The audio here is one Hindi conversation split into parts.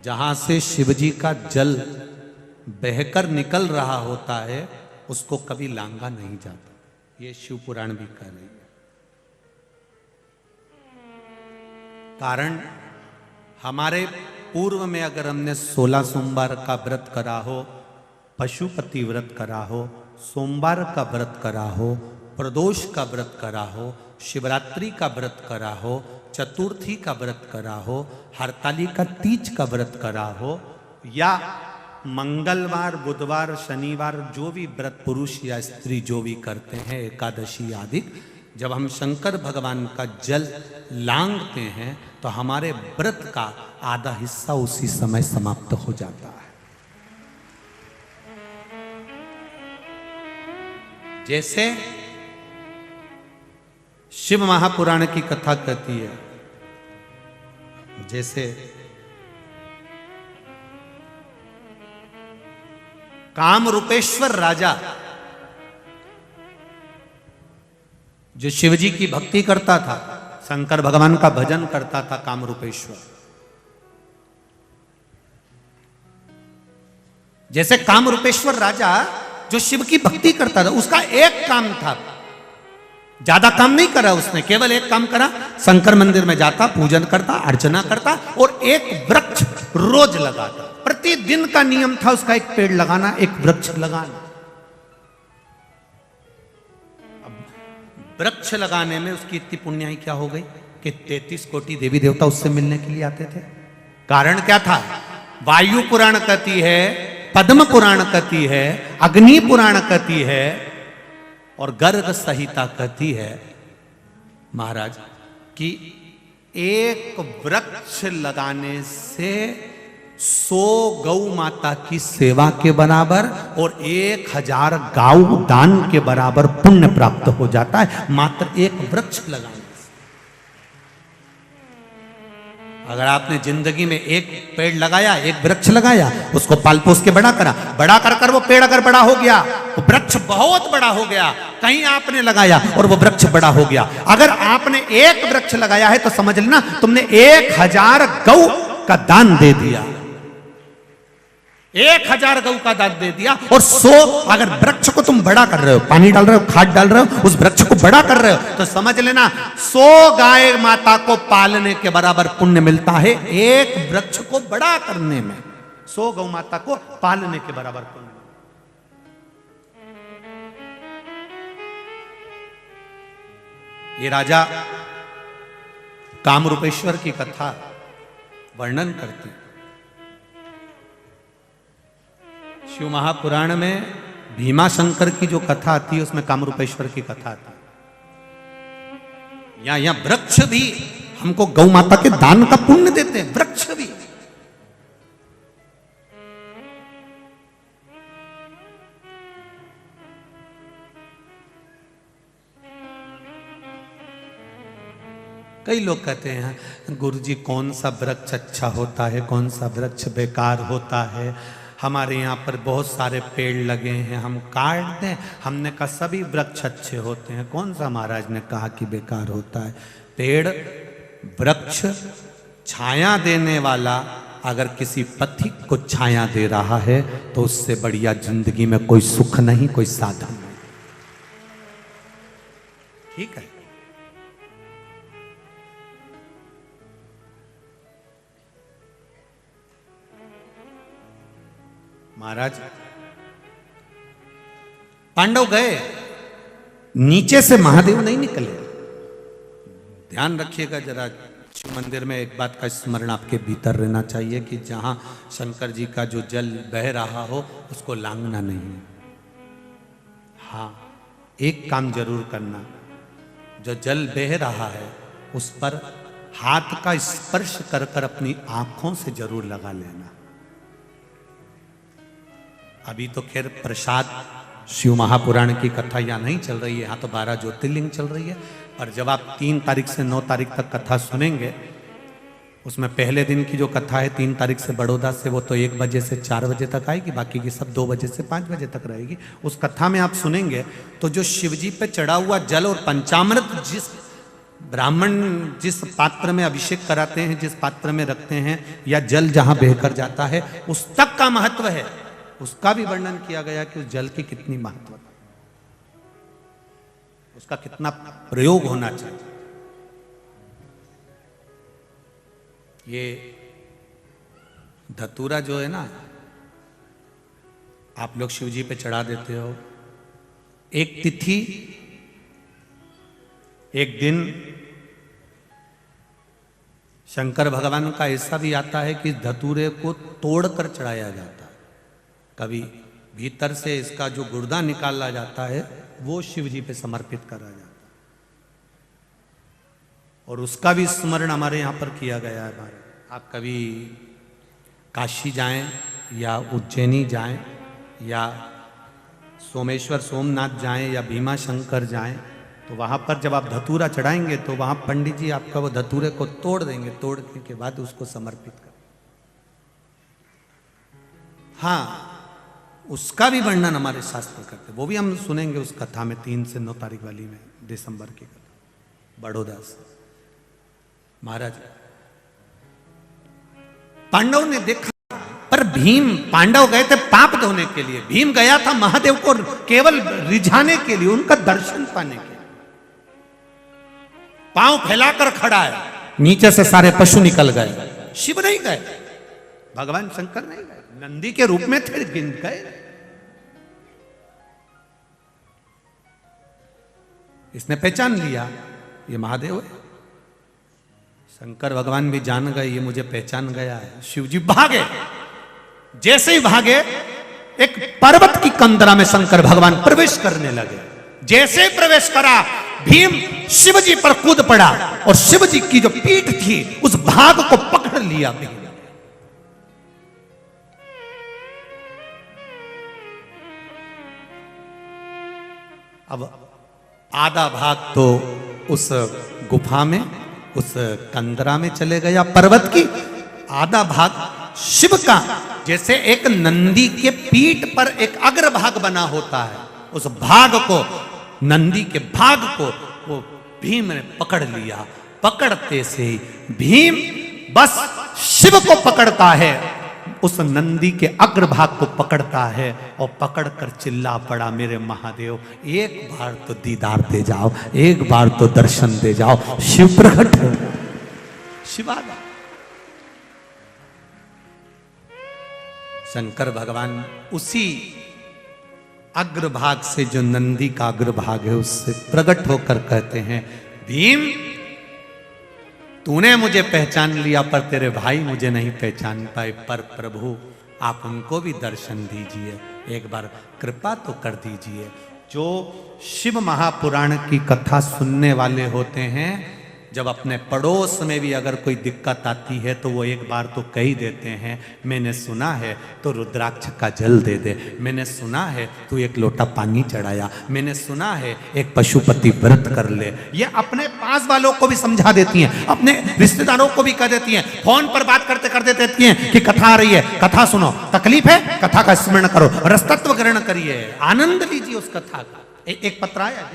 जहां से शिवजी का जल बहकर निकल रहा होता है उसको कभी लांगा नहीं जाता। ये शिव पुराण भी कह रही है। कारण हमारे पूर्व में अगर हमने 16 सोमवार का व्रत करा हो, पशुपति व्रत करा हो, सोमवार का व्रत करा हो, प्रदोष का व्रत करा हो, शिवरात्रि का व्रत करा हो, चतुर्थी का व्रत करा हो, हरतालिका तीज का व्रत करा हो, या मंगलवार, बुधवार, शनिवार जो भी व्रत पुरुष या स्त्री जो भी करते हैं, एकादशी आदि, जब हम शंकर भगवान का जल लांघते हैं तो हमारे व्रत का आधा हिस्सा उसी समय समाप्त हो जाता है। जैसे शिव महापुराण की कथा कहती है, जैसे कामरूपेश्वर राजा जो शिवजी की भक्ति करता था, शंकर भगवान का भजन करता था, कामरूपेश्वर, जैसे कामरूपेश्वर राजा जो शिव की भक्ति करता था, उसका एक काम था, ज्यादा काम नहीं करा उसने, केवल एक काम करा, शंकर मंदिर में जाता, पूजन करता, अर्चना करता और एक वृक्ष रोज लगाता। प्रतिदिन का नियम था उसका एक पेड़ लगाना, एक वृक्ष लगाना। अब वृक्ष लगाने में उसकी इतनी पुण्याई क्या हो गई कि 33 कोटि देवी देवता उससे मिलने के लिए आते थे। कारण क्या था? वायु पुराण कहती है, पद्म पुराण कहती है, अग्नि पुराण कहती है और गर्ग संहिता कहती है महाराज कि एक वृक्ष लगाने से 100 गौ माता की सेवा के बराबर और 1000 गाऊ दान के बराबर पुण्य प्राप्त हो जाता है, मात्र एक वृक्ष लगाने से। अगर आपने जिंदगी में एक पेड़ लगाया, एक वृक्ष लगाया, उसको पाल पोस के बड़ा करा, बड़ा कर वो पेड़ अगर बड़ा हो गया, वो वृक्ष बहुत बड़ा हो गया, कहीं आपने लगाया और वो वृक्ष बड़ा हो गया। अगर आपने एक वृक्ष लगाया है तो समझ लेना तुमने 1000 गौ का दान दे दिया, 1000 गौ का दान दे दिया। और 100 अगर वृक्ष को तुम बड़ा कर रहे हो, पानी डाल रहे हो, खाद डाल रहे हो, उस वृक्ष को बड़ा कर रहे हो, तो समझ लेना 100 गाय माता को पालने के बराबर पुण्य मिलता है एक वृक्ष को बड़ा करने में। 100 गौ माता को पालने के बराबर पुण्य। ये राजा कामरूपेश्वर की कथा वर्णन करती। शिव महापुराण में भीमा शंकर की जो कथा आती है उसमें कामरूपेश्वर की कथा आती है। यहां वृक्ष भी हमको गौ माता के दान का पुण्य देते हैं, वृक्ष भी। कई लोग कहते हैं गुरुजी कौन सा वृक्ष अच्छा होता है, कौन सा वृक्ष बेकार होता है, हमारे यहाँ पर बहुत सारे पेड़ लगे हैं, हम काट दें। हमने कहा सभी वृक्ष अच्छे होते हैं। कौन सा महाराज ने कहा कि बेकार होता है? पेड़, वृक्ष छाया देने वाला अगर किसी पथिक को छाया दे रहा है तो उससे बढ़िया जिंदगी में कोई सुख नहीं, कोई साधन नहीं। ठीक है? महाराज पांडव गए, नीचे से महादेव नहीं निकले। ध्यान रखिएगा जरा, शिव मंदिर में एक बात का स्मरण आपके भीतर रहना चाहिए कि जहां शंकर जी का जो जल बह रहा हो उसको लांघना नहीं है। हाँ, एक काम जरूर करना, जो जल बह रहा है उस पर हाथ का स्पर्श कर कर अपनी आंखों से जरूर लगा लेना। अभी तो खैर प्रसाद शिव महापुराण की कथा यहाँ नहीं चल रही है, यहाँ तो 12 ज्योतिर्लिंग चल रही है। और जब आप 3 तारीख से 9 तारीख तक कथा सुनेंगे, उसमें पहले दिन की जो कथा है 3 तारीख से बड़ौदा से, वो तो 1 बजे से 4 बजे तक आएगी, बाकी की सब 2 बजे से 5 बजे तक रहेगी। उस कथा में आप सुनेंगे तो जो शिवजी पे चढ़ा हुआ जल और पंचामृत जिस ब्राह्मण जिस पात्र में अभिषेक कराते हैं, जिस पात्र में रखते हैं, या जल जहां बहकर जाता है उस तक का महत्व है, उसका भी वर्णन किया गया कि उस जल की कितनी महत्वता, उसका कितना प्रयोग होना चाहिए। ये धतूरा जो है ना, आप लोग शिव जी पे चढ़ा देते हो, एक तिथि, एक दिन शंकर भगवान का ऐसा भी आता है कि धतूरे को तोड़कर चढ़ाया जाता है। कभी भीतर से इसका जो गुर्दा निकाला जाता है वो शिव जी पे समर्पित करा जाता है, और उसका भी स्मरण हमारे यहाँ पर किया गया है। आप कभी काशी जाएं या उज्जैनी जाएं या सोमेश्वर सोमनाथ जाएं या भीमा शंकर जाएं, तो वहाँ पर जब आप धतूरा चढ़ाएंगे तो वहाँ पंडित जी आपका वो धतूरे को तोड़ देंगे, तोड़ने के बाद उसको समर्पित कर। हाँ, उसका भी वर्णन हमारे शास्त्र करते, वो भी हम सुनेंगे उस कथा में 3 से 9 तारीख वाली में, दिसंबर की कथा, बड़ौदा से। महाराज पांडव ने देखा, पर भीम, पांडव गए थे पाप धोने के लिए, भीम गया था महादेव को केवल रिझाने के लिए, उनका दर्शन पाने के लिए। पांव फैलाकर खड़ा है, नीचे से सारे पशु निकल गए, शिव नहीं गए, भगवान शंकर नहीं गए, नंदी के रूप में थे, गिन गए। इसने पहचान लिया ये महादेव है। शंकर भगवान भी जान गए ये मुझे पहचान गया है। शिव जी भागे, जैसे ही भागे एक पर्वत की कंदरा में शंकर भगवान प्रवेश करने लगे। जैसे ही प्रवेश करा, भीम शिव जी पर कूद पड़ा और शिव जी की जो पीठ थी उस भाग को पकड़ लिया भीम। अब आधा भाग तो उस गुफा में, उस कंदरा में चले गया पर्वत की, आधा भाग शिव का, जैसे एक नंदी के पीठ पर एक अग्रभाग बना होता है, उस भाग को, नंदी के भाग को वो भीम ने पकड़ लिया। पकड़ते से भीम बस शिव को पकड़ता है, उस नंदी के अग्रभाग को पकड़ता है और पकड़कर चिल्ला पड़ा, मेरे महादेव एक बार तो दीदार दे जाओ, एक बार तो दर्शन दे जाओ। शिव प्रकट हो, शिवाला। शंकर भगवान उसी अग्रभाग से, जो नंदी का अग्रभाग है, उससे प्रकट होकर कहते हैं, भीम तूने मुझे पहचान लिया पर तेरे भाई मुझे नहीं पहचान पाए, पर प्रभु आप उनको भी दर्शन दीजिए, एक बार कृपा तो कर दीजिए। जो शिव महापुराण की कथा सुनने वाले होते हैं, जब अपने पड़ोस में भी अगर कोई दिक्कत आती है तो वो एक बार तो कह ही देते हैं, मैंने सुना है तो रुद्राक्ष का जल दे दे, मैंने सुना है तू एक लोटा पानी चढ़ाया, मैंने सुना है एक पशुपति व्रत कर ले। ये अपने पास वालों को भी समझा देती हैं, अपने रिश्तेदारों को भी कह देती हैं, फोन पर बात करते करते देती हैं कि कथा आ रही है, कथा सुनो, तकलीफ है कथा का स्मरण करो, रसतत्व ग्रहण करिए, आनंद लीजिए उस कथा का। एक पत्र आया,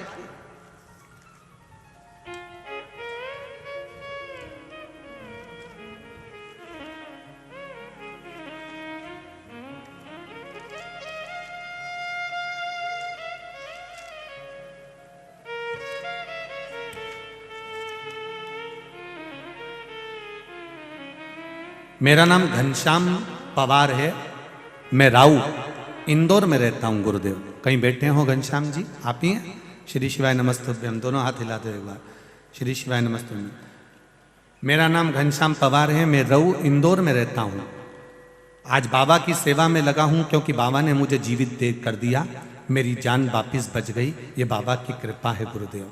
मेरा नाम घनश्याम पवार है, मैं राऊ इंदौर में रहता हूँ गुरुदेव। कहीं बैठे हो घनश्याम जी? आप ही हैं? श्री शिवाय नमस्तुभ्यम, दोनों हाथ हिलाते एक बार, श्री शिवाय नमस्तुभ्यम। मेरा नाम घनश्याम पवार है, मैं राऊ इंदौर में रहता हूँ। आज बाबा की सेवा में लगा हूँ क्योंकि बाबा ने मुझे जीवित दे कर दिया, मेरी जान वापिस बच गई, ये बाबा की कृपा है गुरुदेव।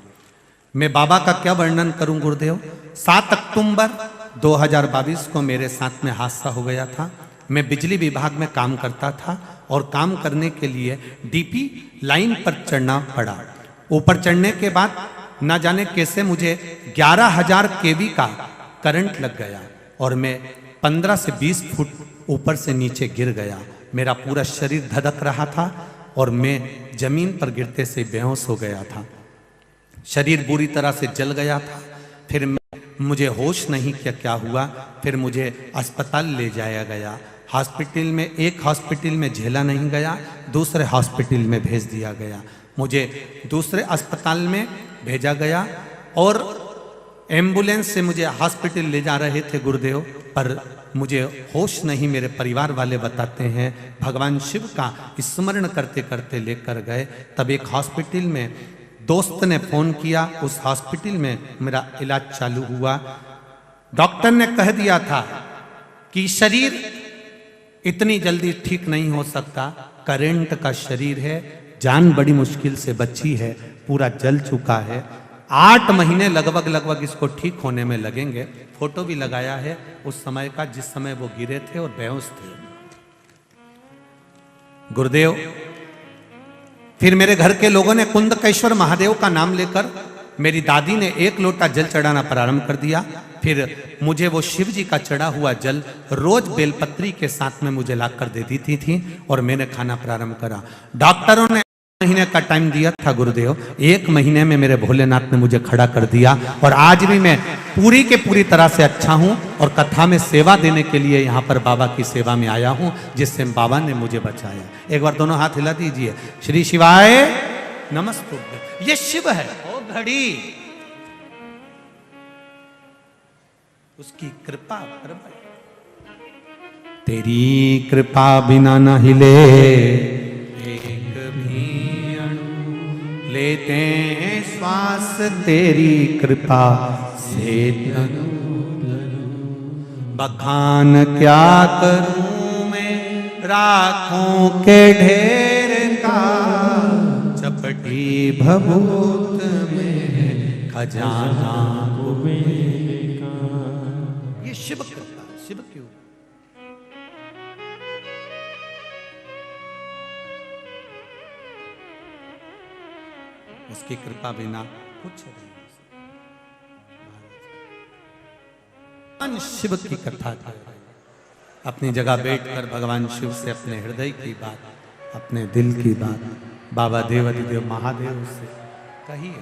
मैं बाबा का क्या वर्णन करूं गुरुदेव। 7 अक्टूबर 2022 को मेरे साथ में हादसा हो गया था। मैं बिजली विभाग में काम करता था और काम करने के लिए डीपी लाइन पर चढ़ना पड़ा। ऊपर चढ़ने के बाद ना जाने कैसे मुझे 11,000 केवी का करंट लग गया और मैं 15 से 20 फुट ऊपर से नीचे गिर गया। मेरा पूरा शरीर धधक रहा था और मैं जमीन पर गिरते से बेहोश हो गया था। शरीर बुरी तरह से जल गया था। फिर मुझे होश नहीं क्या क्या हुआ, फिर मुझे अस्पताल ले जाया गया। हॉस्पिटल में, एक हॉस्पिटल में झेला नहीं गया, दूसरे हॉस्पिटल में भेज दिया गया। मुझे दूसरे अस्पताल में भेजा गया और एम्बुलेंस से मुझे हॉस्पिटल ले जा रहे थे गुरुदेव, पर मुझे होश नहीं। मेरे परिवार वाले बताते हैं भगवान शिव का स्मरण करते करते लेकर गए। तब एक हॉस्पिटल में दोस्त ने फोन किया, उस हॉस्पिटल में मेरा इलाज चालू हुआ। डॉक्टर ने कह दिया था कि शरीर इतनी जल्दी ठीक नहीं हो सकता, करंट का शरीर है, जान बड़ी मुश्किल से बची है, पूरा जल चुका है, 8 महीने लगभग इसको ठीक होने में लगेंगे। फोटो भी लगाया है उस समय का, जिस समय वो गिरे थे और बेहोश थे। गुरुदेव, फिर मेरे घर के लोगों ने कुंदकेश्वर महादेव का नाम लेकर मेरी दादी ने 1 लोटा जल चढ़ाना प्रारंभ कर दिया। फिर मुझे वो शिव जी का चढ़ा हुआ जल रोज बेलपत्री के साथ में मुझे लाकर दे देती थी और मैंने खाना प्रारंभ करा। डॉक्टरों ने महीने का टाइम दिया था गुरुदेव, 1 महीने में मेरे भोलेनाथ ने मुझे खड़ा कर दिया और आज भी मैं पूरी के पूरी तरह से अच्छा हूं और कथा में सेवा देने के लिए यहाँ पर बाबा की सेवा में आया हूं, जिससे बाबा ने मुझे बचाया। एक बार दोनों हाथ हिला दीजिए। श्री शिवाय नमस्तुभ्यं। ये शिव है, ओ घड़ी उसकी कृपा पर तेरी कृपा बिना न हिले एक भी अणु, लेते हैं श्वास तेरी कृपा से तनु। बखान क्या करूं मैं राखों के ढेर का, चपटी भभूत में खजाना शिव कृपा। शिव क्यों? उसकी कृपा बिना कुछ नहीं हो सकता। शिव की कथा कर अपनी जगह बैठकर भगवान शिव से अपने हृदय की बात, अपने दिल की बात बाबा देवाधिदेव महादेव से कहिए,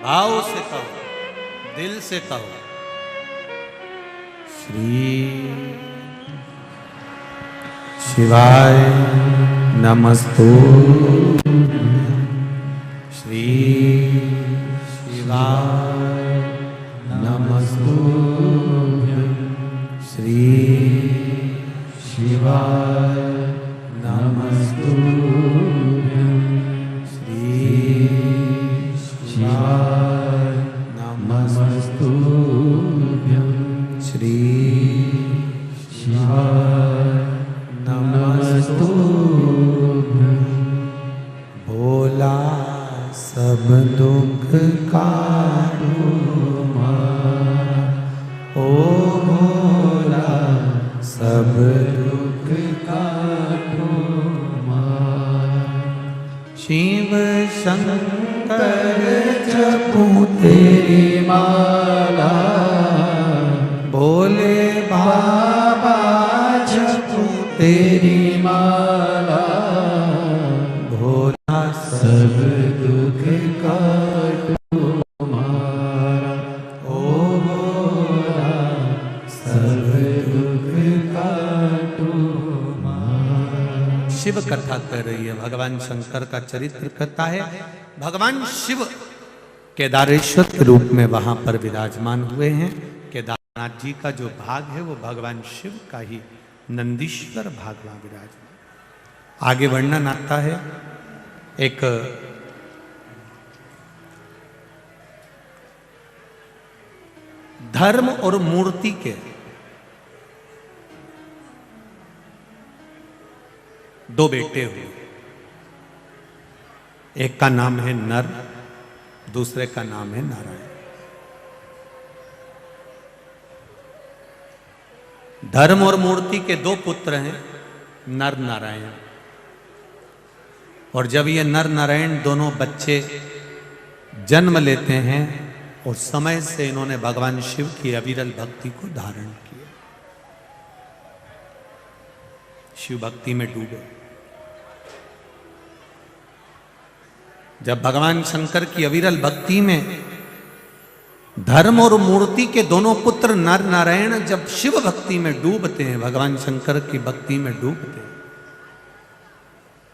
भाव से कहो, दिल से कहो। श्री शिवाय नमस्तुभ्यं। श्री शिवाय नमस्तुभ्यं। श्री शिवाय नमस्तुभ्यं। श्री शिवाय नमस्तुभ्यं। श्री शिवाय नमस्तुभ्यं। भोला सब दुख काटो मारा, ओ भोला सब दुख काटो मारा। शिव शंकर जपूं तेरी माला, भोले बाबा जपूं तेरी माला। भोला सब दुख काटो मारा, ओ भोला सब दुख काटो मारा। शिव कथा कर रही है, भगवान शंकर का चरित्र कथा है। भगवान शिव केदारेश्वर के रूप में वहां पर विराजमान हुए हैं। केदारनाथ जी का जो भाग है वो भगवान शिव का ही नंदीश्वर भाग वहां विराजमान। आगे वर्णन आता है, एक धर्म और मूर्ति के 2 बेटे हुए। एक का नाम है नर, दूसरे का नाम है नारायण। धर्म और मूर्ति के 2 पुत्र हैं, नर नारायण। और जब ये नर नारायण दोनों बच्चे जन्म लेते हैं, उस समय से इन्होंने भगवान शिव की अविरल भक्ति को धारण किया, शिव भक्ति में डूबे। जब भगवान शंकर की अविरल भक्ति में धर्म और मूर्ति के दोनों पुत्र नर नारायण जब शिव भक्ति में डूबते हैं, भगवान शंकर की भक्ति में डूबते हैं,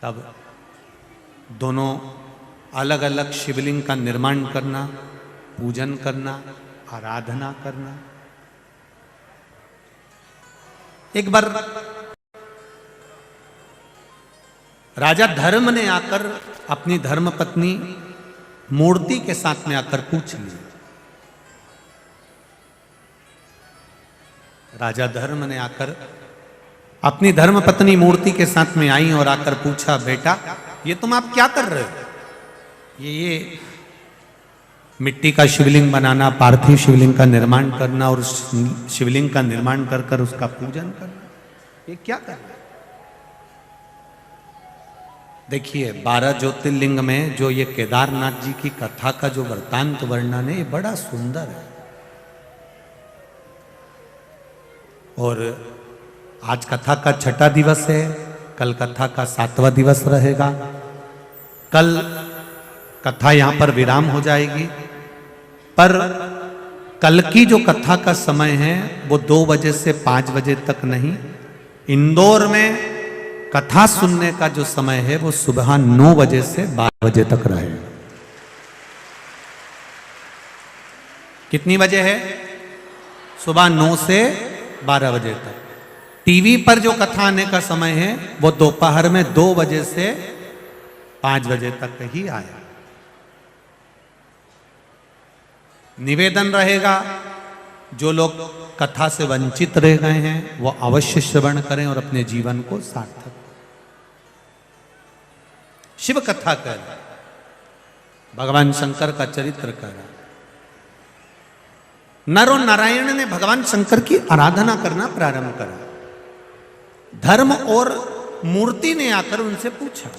तब दोनों अलग अलग शिवलिंग का निर्माण करना, पूजन करना, आराधना करना। एक बार राजा धर्म ने आकर अपनी धर्म पत्नी मूर्ति के साथ में आकर पूछ लिया। राजा धर्म ने आकर अपनी धर्म पत्नी मूर्ति के साथ में आई और आकर पूछा, बेटा ये तुम आप क्या कर रहे हो? ये मिट्टी का शिवलिंग बनाना, पार्थिव शिवलिंग का निर्माण करना और शिवलिंग का निर्माण कर कर उसका पूजन करना, ये क्या कर रहे? देखिए 12 ज्योतिर्लिंग में जो ये केदारनाथ जी की कथा का जो वृत्तांत वर्णन है, ये बड़ा सुंदर है। और आज कथा का 6ठा दिवस है, कल कथा का 7वां दिवस रहेगा। कल कथा यहां पर विराम हो जाएगी, पर कल की जो कथा का समय है वो 2 बजे से 5 बजे तक नहीं, इंदौर में कथा सुनने का जो समय है वो सुबह 9 बजे से 12 बजे तक रहेगा। कितनी बजे है? सुबह 9 से 12 बजे तक। टीवी पर जो कथा आने का समय है वो दोपहर में 2 बजे से 5 बजे तक ही आया। निवेदन रहेगा, जो लोग कथा से वंचित रह गए हैं वो अवश्य श्रवण करें और अपने जीवन को सार्थक। शिव कथा कर, भगवान शंकर का चरित्र कर, नर और नारायण ने भगवान शंकर की आराधना करना प्रारंभ करा। धर्म और मूर्ति ने आकर उनसे पूछा,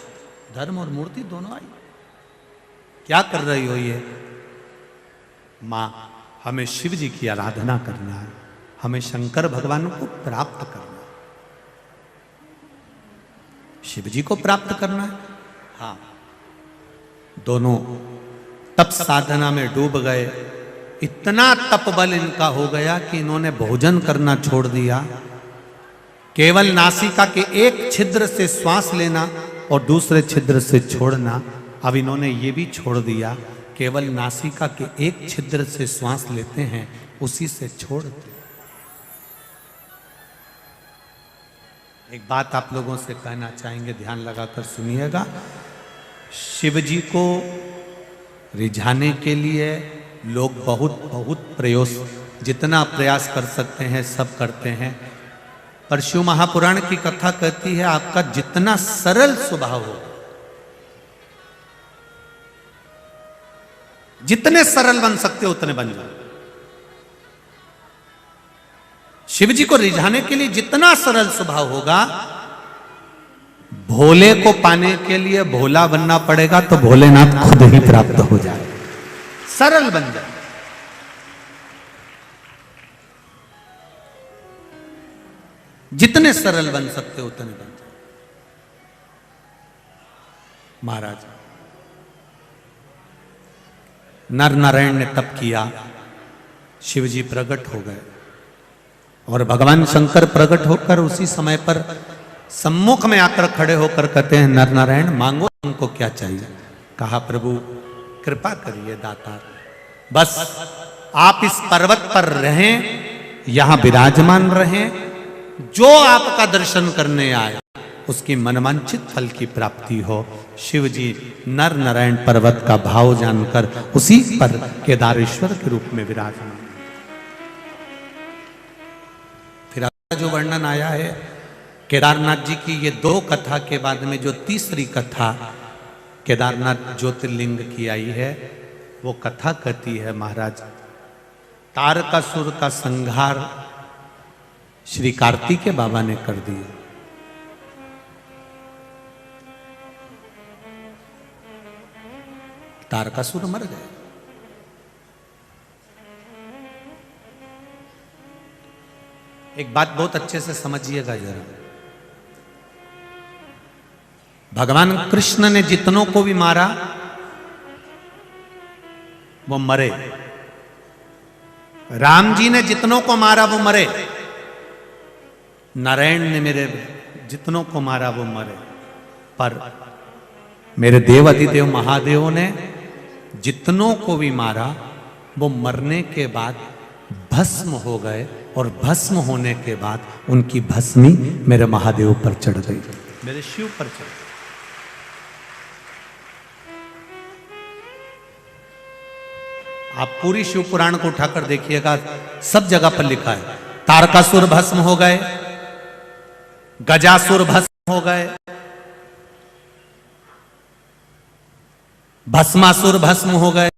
धर्म और मूर्ति दोनों आई, क्या कर रही हो? ये मां, हमें शिव जी की आराधना करना है, हमें शंकर भगवान को प्राप्त करना है, शिव जी को प्राप्त करना है। हाँ, दोनों तप साधना में डूब गए। इतना तप बल इनका हो गया कि इन्होंने भोजन करना छोड़ दिया। केवल नासिका के एक छिद्र से श्वास लेना और दूसरे छिद्र से छोड़ना, अब इन्होंने ये भी छोड़ दिया। केवल नासिका के एक छिद्र से श्वास लेते हैं, उसी से छोड़ते। एक बात आप लोगों से कहना चाहेंगे, ध्यान लगाकर सुनिएगा। शिव जी को रिझाने के लिए लोग बहुत जितना प्रयास कर सकते हैं सब करते हैं, पर शिव महापुराण की कथा कहती है आपका जितना सरल स्वभाव हो, जितने सरल बन सकते हो उतने बन जाओ। शिव जी को रिझाने के लिए जितना सरल स्वभाव होगा, भोले को पाने के लिए भोला बनना पड़ेगा तो भोलेनाथ खुद ही प्राप्त हो जाए। सरल बन जाए। जितने सरल बन सकते हो उतने बन जाए। महाराज नर नारायण ने तप किया, शिव जी प्रकट हो गए और भगवान शंकर प्रकट होकर उसी समय पर सम्मुख में आकर खड़े होकर कहते हैं, नर नारायण मांगो तुमको क्या चाहिए। कहा, प्रभु कृपा करिए दातार, बस आप इस पर्वत पर रहें, यहां विराजमान रहें, जो आपका दर्शन करने आए उसकी मनवांछित फल की प्राप्ति हो। शिव जी नर नारायण पर्वत का भाव जानकर उसी पर केदारेश्वर के रूप में विराजमान। फिर जो वर्णन आया है केदारनाथ जी की, ये 2 कथा के बाद में जो तीसरी कथा केदारनाथ ज्योतिर्लिंग की आई है, वो कथा कहती है महाराज, तारकासुर का संहार श्री कार्तिकेय बाबा ने कर दिया। तारकासुर मर गए। एक बात बहुत अच्छे से समझिएगा जरा, भगवान कृष्ण ने जितनों को भी मारा वो मरे, राम जी ने जितनों को मारा वो मरे, नारायण ने मेरे जितनों को मारा वो मरे, पर मेरे देव अधिदेव महादेव ने जितनों को भी मारा वो मरने के बाद भस्म हो गए, और भस्म होने के बाद उनकी भस्मी मेरे महादेव पर चढ़ गई, मेरे शिव पर चढ़ गई। आप पूरी शिव पुराण को उठाकर देखिएगा, सब जगह पर लिखा है तारकासुर भस्म हो गए, गजासुर भस्म हो गए, भस्मासुर भस्म हो गए।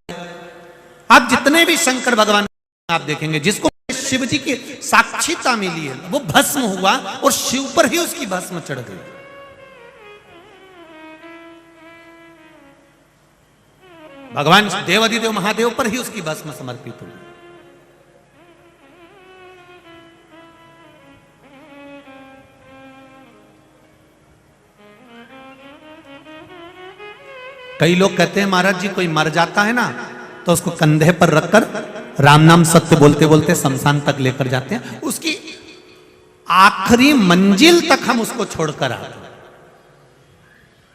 आप जितने भी शंकर भगवान आप देखेंगे, जिसको शिव जी की साक्षीता मिली है वो भस्म हुआ और शिव पर ही उसकी भस्म चढ़ गई। भगवान देवाधिदेव महादेव पर ही उसकी भस्म समर्पित हुई। कई लोग कहते हैं महाराज जी कोई मर जाता है ना तो उसको कंधे पर रखकर राम नाम सत्य बोलते बोलते शमशान तक लेकर जाते हैं, उसकी आखिरी मंजिल तक हम उसको छोड़कर आते हैं।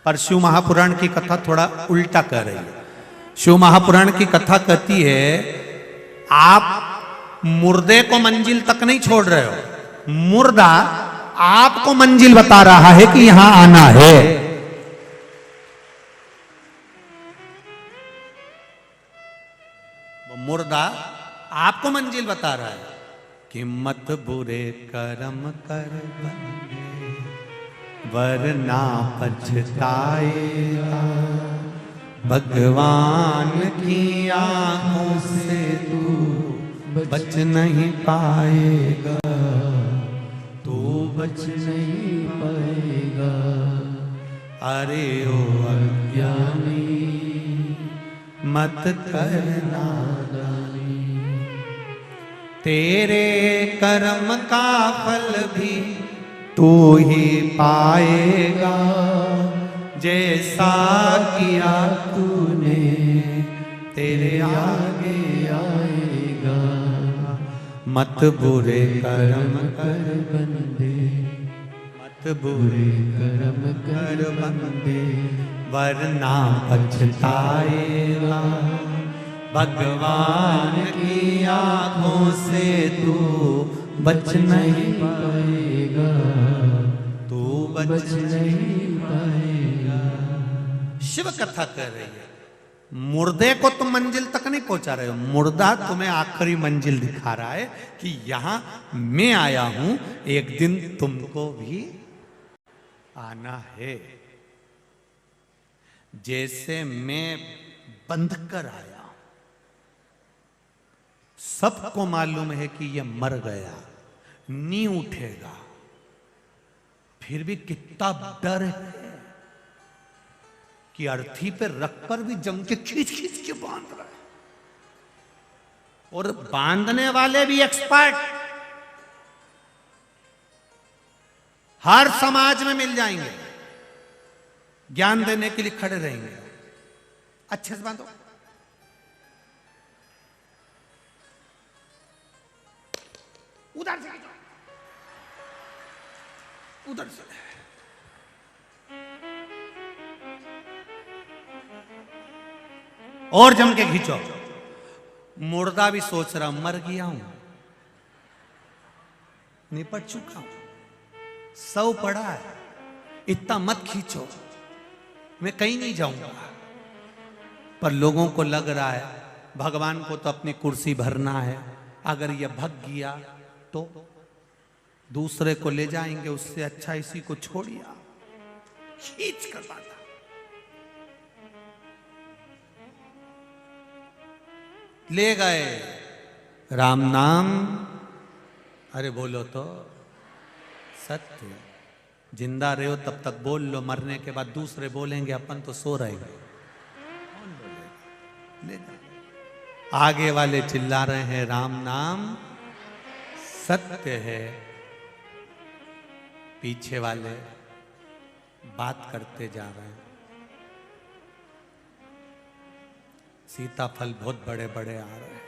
पर शिव महापुराण की कथा थोड़ा उल्टा कह रही है। शिव महापुराण की कथा कहती है आप मुर्दे को मंजिल तक नहीं छोड़ रहे हो, मुर्दा आपको मंजिल बता रहा है कि यहां आना है। वो मुर्दा आपको मंजिल बता रहा है कि मत बुरे कर्म कर बंदे वरना पछताएगा, भगवान की आंखों से तू बच नहीं पाएगा, तू बच नहीं पाएगा। अरे ओ अज्ञानी मत करना दानी, तेरे कर्म का फल भी तू ही पाएगा, जैसा किया तूने तेरे आगे आएगा। मत बुरे कर्म कर बंदे, मत बुरे कर्म कर बंदे वरना पछताएगा, भगवान की आंखों से तू बच नहीं पाएगा, तू बच नहीं पाएगा। शिव कथा कह रही है मुर्दे को तुम मंजिल तक नहीं पहुंचा रहे हो, मुर्दा तुम्हें आखिरी मंजिल दिखा रहा है कि यहां मैं आया हूं, एक दिन तुमको भी आना है। जैसे मैं बंध कर आया, सबको मालूम है कि यह मर गया, नहीं उठेगा, फिर भी कितना डर है कि अर्थी पे रख कर भी जम के खींच खींच के बांध रहा है, और बांधने वाले भी एक्सपर्ट हर समाज में मिल जाएंगे, ज्ञान देने के लिए खड़े रहेंगे। अच्छे से बांधो, उधर से खींचो, उधर से, और जम के खींचो। मुर्दा भी सोच रहा मर गया हूं, निपट चुका हूं, सौ पड़ा है, इतना मत खींचो, मैं कहीं नहीं जाऊंगा। पर लोगों को लग रहा है भगवान को तो अपनी कुर्सी भरना है, अगर यह भग गया तो दूसरे को ले जाएंगे, उससे अच्छा इसी को छोड़िया, खींच कर बांधा। ले गए राम नाम, अरे बोलो तो सत्य, जिंदा रहे हो तब तक बोल लो, मरने के बाद दूसरे बोलेंगे, अपन तो सो रहे हैं, कौन बोलेगा? ले गए। आगे वाले चिल्ला रहे हैं राम नाम सत्य है, पीछे वाले बात करते जा रहे हैं। सीताफल बहुत बड़े बड़े आ रहे हैं,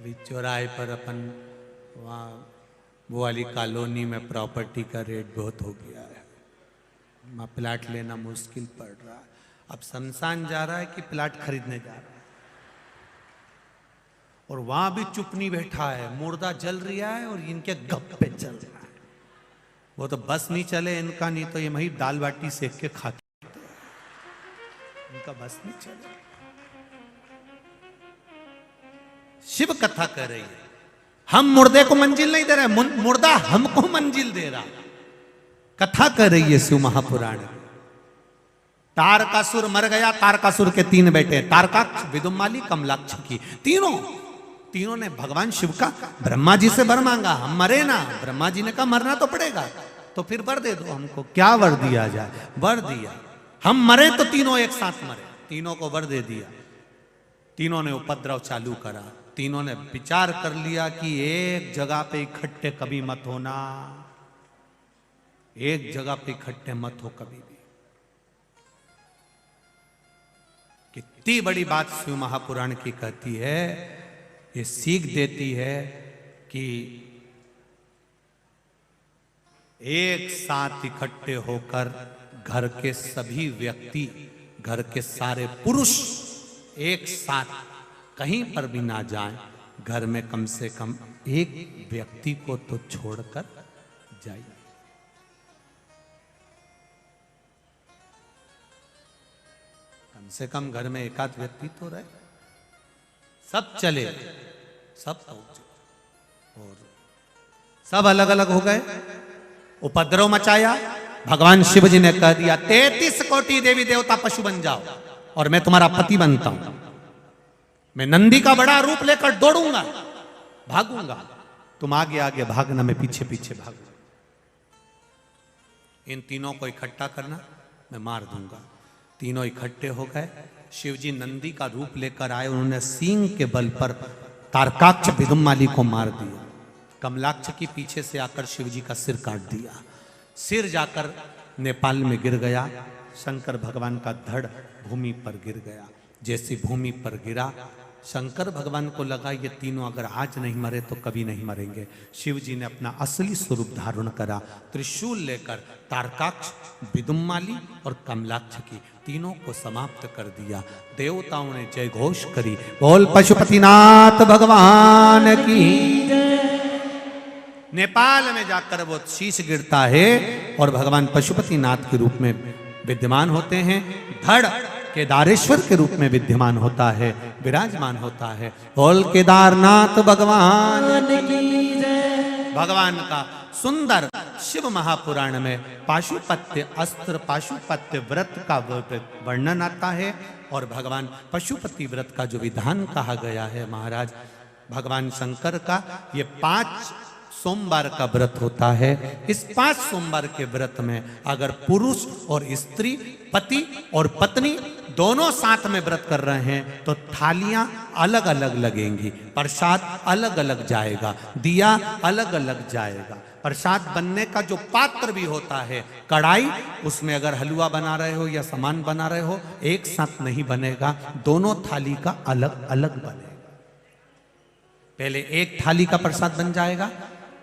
अभी चौराहे पर अपन वहाँ वो वाली कॉलोनी में प्रॉपर्टी का रेट बहुत हो गया है, वहाँ प्लाट लेना मुश्किल पड़ रहा है। अब शमशान जा रहा है कि प्लाट खरीदने जा रहा है, और वहां भी चुप नहीं बैठा है, मुर्दा जल रहा है और इनके गप्पे चल रहा है। वो तो बस नहीं चले इनका, नहीं तो ये वही दाल बाटी सेक के खाते हैं, इनका बस नहीं चले। शिव कथा कर रही है, हम मुर्दे को मंजिल नहीं दे रहे, मुर्दा हमको मंजिल दे रहा। कथा कर रही है शिव महापुराण। तारकासुर मर गया, तारकासुर के 3 बेटे, तारकाक्ष, विदुमाली, कमलाक्ष की, तीनों ने भगवान शिव का ब्रह्मा जी से वर मांगा, हम मरे ना। ब्रह्मा जी ने कहा मरना तो पड़ेगा, तो फिर वर दे दो हमको। क्या वर दिया जाए? वर दिया, हम मरे तो तीनों एक साथ मरे, तीनों को वर दे दिया। तीनों ने उपद्रव चालू करा, तीनों ने विचार कर लिया कि एक जगह पे इकट्ठे कभी मत होना, एक जगह पे इकट्ठे मत हो कभी भी। कितनी बड़ी बात शिव महापुराण की कहती है, ये सीख देती है कि एक साथ इकट्ठे होकर घर के सभी व्यक्ति, घर के सारे पुरुष एक साथ कहीं पर भी ना जाएं, घर में कम से कम एक व्यक्ति को तो छोड़कर जाइए। कम से कम घर में एकाध व्यक्ति तो रहे, सब चले, सब पहुंचे, और सब अलग अलग हो गए। उपद्रव मचाया, भगवान शिव जी ने कह दिया 33 कोटि देवी देवता पशु बन जाओ और मैं तुम्हारा पति बनता हूं। मैं नंदी का बड़ा रूप लेकर दौड़ूंगा, भागूंगा, तुम आगे आगे भागना, मैं पीछे पीछे भागूंगा। इन तीनों को इकट्ठा करना, मैं मार दूंगा। तीनों इकट्ठे हो गए, शिव जी नंदी का रूप लेकर आए, उन्होंने सींग के बल पर तारकाक्ष विदुमाली को मार दिया। कमलाक्ष की पीछे से आकर शिव जी का सिर काट दिया, सिर जाकर नेपाल में गिर गया। शंकर भगवान का धड़ भूमि पर गिर गया। जैसी भूमि पर गिरा, शंकर भगवान को लगा ये तीनों अगर आज नहीं मरे तो कभी नहीं मरेंगे। शिव जी ने अपना असली स्वरूप धारण करा, त्रिशूल लेकर तारकाक्ष, विदुमाली और कमलाक्ष की तीनों को समाप्त कर दिया। देवताओं ने जय घोष करी, बोल पशुपतिनाथ भगवान की। नेपाल में जाकर वो शीश गिरता है और भगवान पशुपतिनाथ के रूप में विद्यमान होते हैं। धड़ केदारेश्वर के रूप में विद्यमान होता है, विराजमान होता है। बोल केदारनाथ भगवान की जय। भगवान का सुंदर शिव महापुराण में पाशुपत्य अस्त्र, पाशुपत्य व्रत का वर्णन आता है, और भगवान पशुपति व्रत का जो विधान कहा गया है महाराज भगवान शंकर का, ये 5 सोमवार का व्रत होता है। इस 5 सोमवार के व्रत में अगर पुरुष और स्त्री, पति और पत्नी दोनों साथ में व्रत कर रहे हैं तो थालियां अलग अलग लगेंगी, प्रसाद अलग अलग जाएगा, दिया अलग अलग जाएगा। प्रसाद बनने का जो पात्र भी होता है, कढ़ाई, उसमें अगर हलवा बना रहे हो या सामान बना रहे हो, एक साथ नहीं बनेगा, दोनों थाली का अलग अलग बनेगा। पहले एक थाली का प्रसाद बन जाएगा,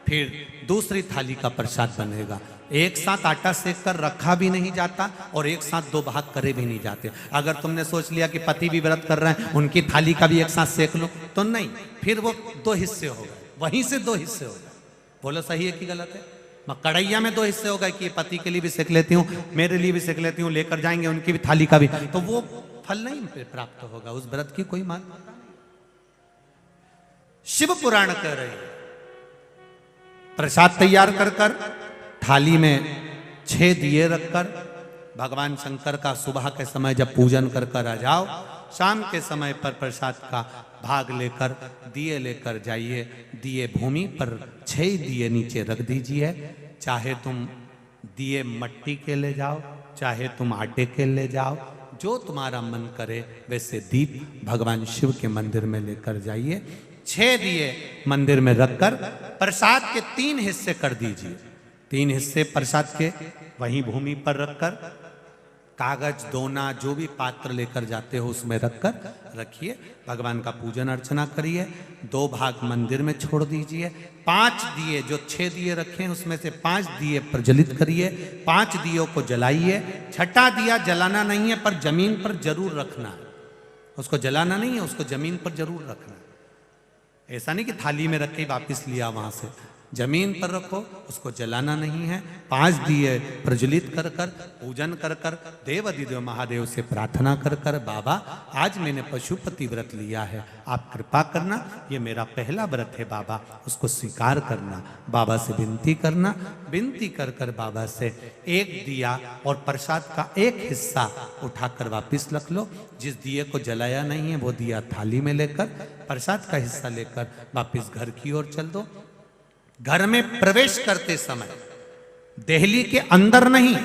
फिर दूसरी थाली का प्रसाद बनेगा। एक साथ आटा सेक कर रखा भी नहीं जाता और एक साथ 2 भाग करे भी नहीं जाते। अगर तुमने सोच लिया कि पति भी व्रत कर रहे हैं, उनकी थाली का भी एक साथ सेक लो, तो नहीं, फिर वो 2 हिस्से हो गए, वहीं से 2 हिस्से हो गए। बोलो सही है कि गलत है? कढ़ैया में 2 हिस्से हो गए कि पति के लिए भी सेक लेती हूँ, मेरे लिए भी सेक लेती हूँ, लेकर जाएंगे उनकी भी थाली का भी, तो वो फल नहीं प्राप्त होगा, उस व्रत की कोई मान्यता नहीं। शिव पुराण कह रहे हैं प्रसाद तैयार कर कर थाली में 6 दिए रखकर भगवान शंकर का सुबह के समय जब पूजन कर कर आ जाओ, शाम के समय पर प्रसाद का भाग लेकर दिए लेकर जाइए। दिए भूमि पर 6 दिए नीचे रख दीजिए। चाहे तुम दिए मट्टी के ले जाओ, चाहे तुम आटे के ले जाओ, जो तुम्हारा मन करे वैसे दीप भगवान शिव के मंदिर में लेकर जाइए। 6 दिए मंदिर में रखकर प्रसाद के 3 हिस्से कर दीजिए। 3 हिस्से प्रसाद के वहीं भूमि पर रखकर कागज दोना जो भी पात्र लेकर जाते हो उसमें रखकर रखिए, भगवान का पूजन अर्चना करिए। 2 भाग मंदिर में छोड़ दीजिए। 5 दिए, जो 6 दिए रखे हैं उसमें से 5 दिए प्रज्वलित करिए, 5 दियों को जलाइए। छठा दिया जलाना नहीं है पर जमीन पर जरूर रखना है, उसको जलाना नहीं है, उसको जमीन पर जरूर रखना है। ऐसा नहीं कि थाली में रख के वापिस लिया वहां से, जमीन पर रखो, उसको जलाना नहीं है। 5 दिए प्रज्वलित कर कर पूजन कर कर देव अधिदेव महादेव से प्रार्थना कर कर, बाबा आज मैंने पशुपति व्रत लिया है, आप कृपा करना, ये मेरा पहला व्रत है बाबा, उसको स्वीकार करना। बाबा से विनती करना, विनती कर कर बाबा से 1 दिया और प्रसाद का 1 हिस्सा उठाकर वापिस रख लो। जिस दिए को जलाया नहीं है वो दिया थाली में लेकर, प्रसाद का हिस्सा लेकर वापिस घर की ओर चल दो। घर में प्रवेश करते समय देहली के अंदर नहीं,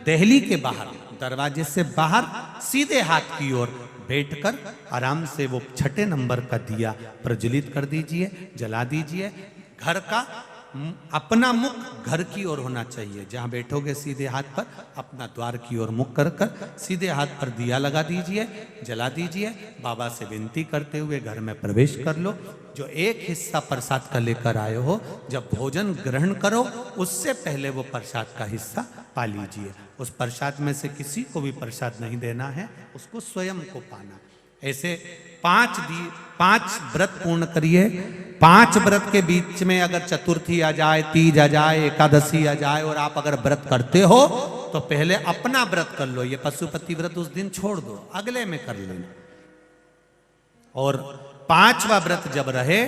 देहली के बाहर, दरवाजे से बाहर सीधे हाथ की ओर बैठकर आराम से वो 6ठे नंबर का दिया प्रज्वलित कर दीजिए, जला दीजिए। घर का अपना मुख घर की ओर होना चाहिए, जहां बैठोगे सीधे हाथ पर अपना द्वार की ओर मुख कर कर सीधे हाथ पर दिया लगा दीजिए, जला दीजिए। बाबा से विनती करते हुए घर में प्रवेश कर लो। जो 1 हिस्सा प्रसाद का लेकर आए हो, जब भोजन ग्रहण करो उससे पहले वो प्रसाद का हिस्सा पा लीजिए। उस प्रसाद में से किसी को भी प्रसाद नहीं देना है, उसको स्वयं को पाना। ऐसे 5 व्रत पूर्ण करिए। 5 व्रत के बीच में अगर चतुर्थी आ जाए, तीज आ जाए, एकादशी आ जाए और आप अगर व्रत करते हो तो पहले अपना व्रत कर लो, ये पशुपति व्रत उस दिन छोड़ दो, अगले में कर लेना। और 5वां व्रत जब रहे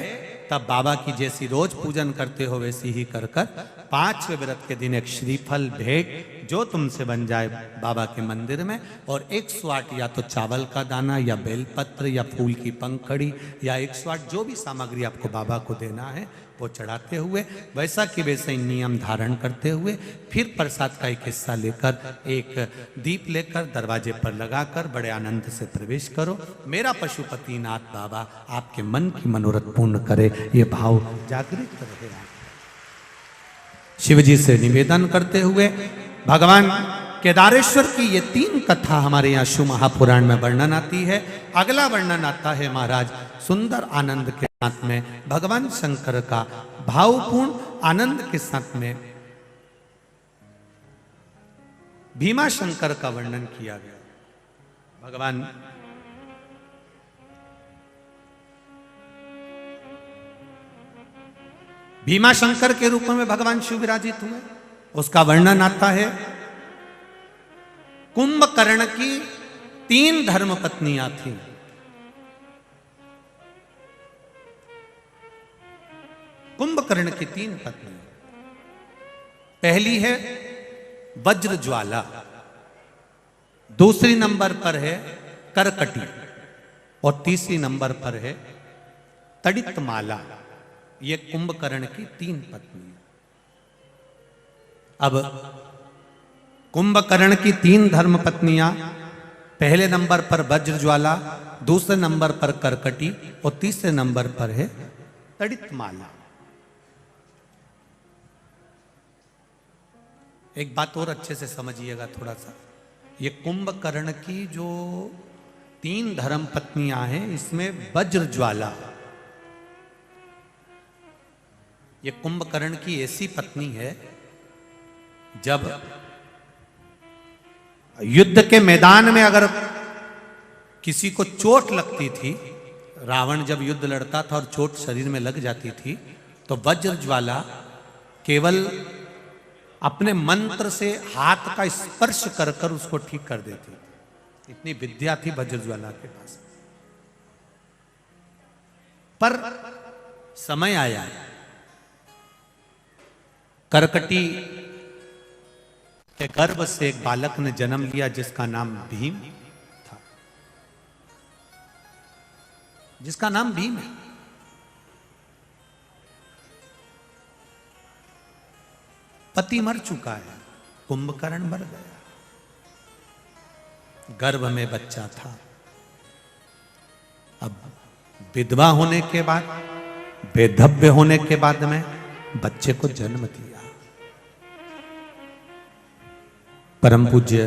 तब बाबा की जैसी रोज पूजन करते हो वैसी ही कर कर 5वें व्रत के दिन एक श्रीफल भेंट जो तुमसे बन जाए बाबा के मंदिर में, और 108 या तो चावल का दाना या बेलपत्र या फूल की पंखड़ी या 108 जो भी सामग्री आपको बाबा को देना है वो चढ़ाते हुए वैसा कि वैसे नियम धारण करते हुए फिर प्रसाद का एक हिस्सा लेकर एक दीप लेकर दरवाजे पर लगाकर बड़े आनंद से प्रवेश करो। मेरा पशुपतिनाथ बाबा आपके मन की मनोरथ पूर्ण करे, ये भाव जागृत रहे। शिव जी से निवेदन करते हुए भगवान केदारेश्वर की ये 3 कथा हमारे यहाँ शिव महापुराण में वर्णन आती है। अगला वर्णन आता है महाराज सुंदर आनंद के साथ में भगवान शंकर का भावपूर्ण आनंद के साथ में भीमा शंकर का वर्णन किया गया। भगवान भीमा शंकर के रूप में भगवान शिव विराजित हुए, उसका वर्णन आता है। कुंभकर्ण की 3 धर्म पत्नियां थीं। कुंभकर्ण की 3 पत्नियां, पहली है वज्रज्वाला, दूसरी नंबर पर है करकटी और तीसरी नंबर पर है तड़ितमाला। ये कुंभकर्ण की 3 पत्नियां। अब कुंभकर्ण की 3 धर्म पत्नियां, पहले नंबर पर वज्रज्वाला, दूसरे नंबर पर करकटी और तीसरे नंबर पर है तड़ितमाला। एक बात और अच्छे से समझिएगा थोड़ा सा, ये कुंभकर्ण की जो 3 धर्म पत्नियां हैं इसमें वज्रज्वाला ये कुंभकर्ण की ऐसी पत्नी है, जब युद्ध के मैदान में अगर किसी को चोट लगती थी, रावण जब युद्ध लड़ता था और चोट शरीर में लग जाती थी तो वज्रज्वाला केवल अपने मंत्र से हाथ का स्पर्श कर कर उसको ठीक कर देती थी। इतनी विद्या थी वज्रज्वाला के पास। पर समय आया, करकटी के गर्भ से एक बालक ने जन्म लिया जिसका नाम भीम था, जिसका नाम भीम है। पति मर चुका है, कुंभकर्ण मर गया, गर्भ में बच्चा था। अब विधवा होने के बाद, बेधव्य होने के बाद में बच्चे को जन्म दिया। परम पूज्य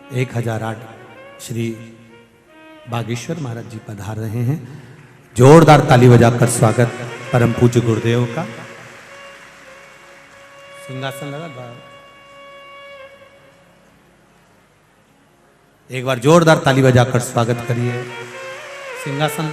1008 श्री बागेश्वर महाराज जी पधार रहे हैं। जोरदार ताली बजाकर स्वागत परम पूज्य गुरुदेव का। सिंहासन लगा, एक बार जोरदार ताली बजाकर स्वागत करिए। सिंहासन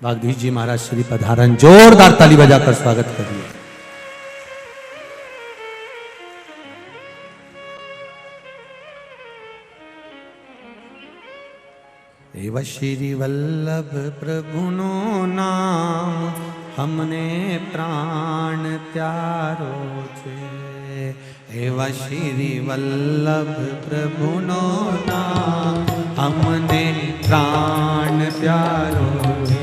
वागधीश जी महाराज श्री पधारन, जोरदार ताली बजाकर स्वागत करिए। एव श्री वल्लभ प्रभु नो नाम हमने प्राण त्यारो छे। एव श्री वल्लभ प्रभु नो नाम हमने प्राण त्यारो छे।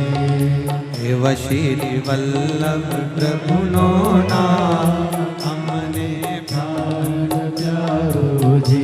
एव श्री वल्लभ प्रभु नो नाम हमने प्राण त्यारो जी।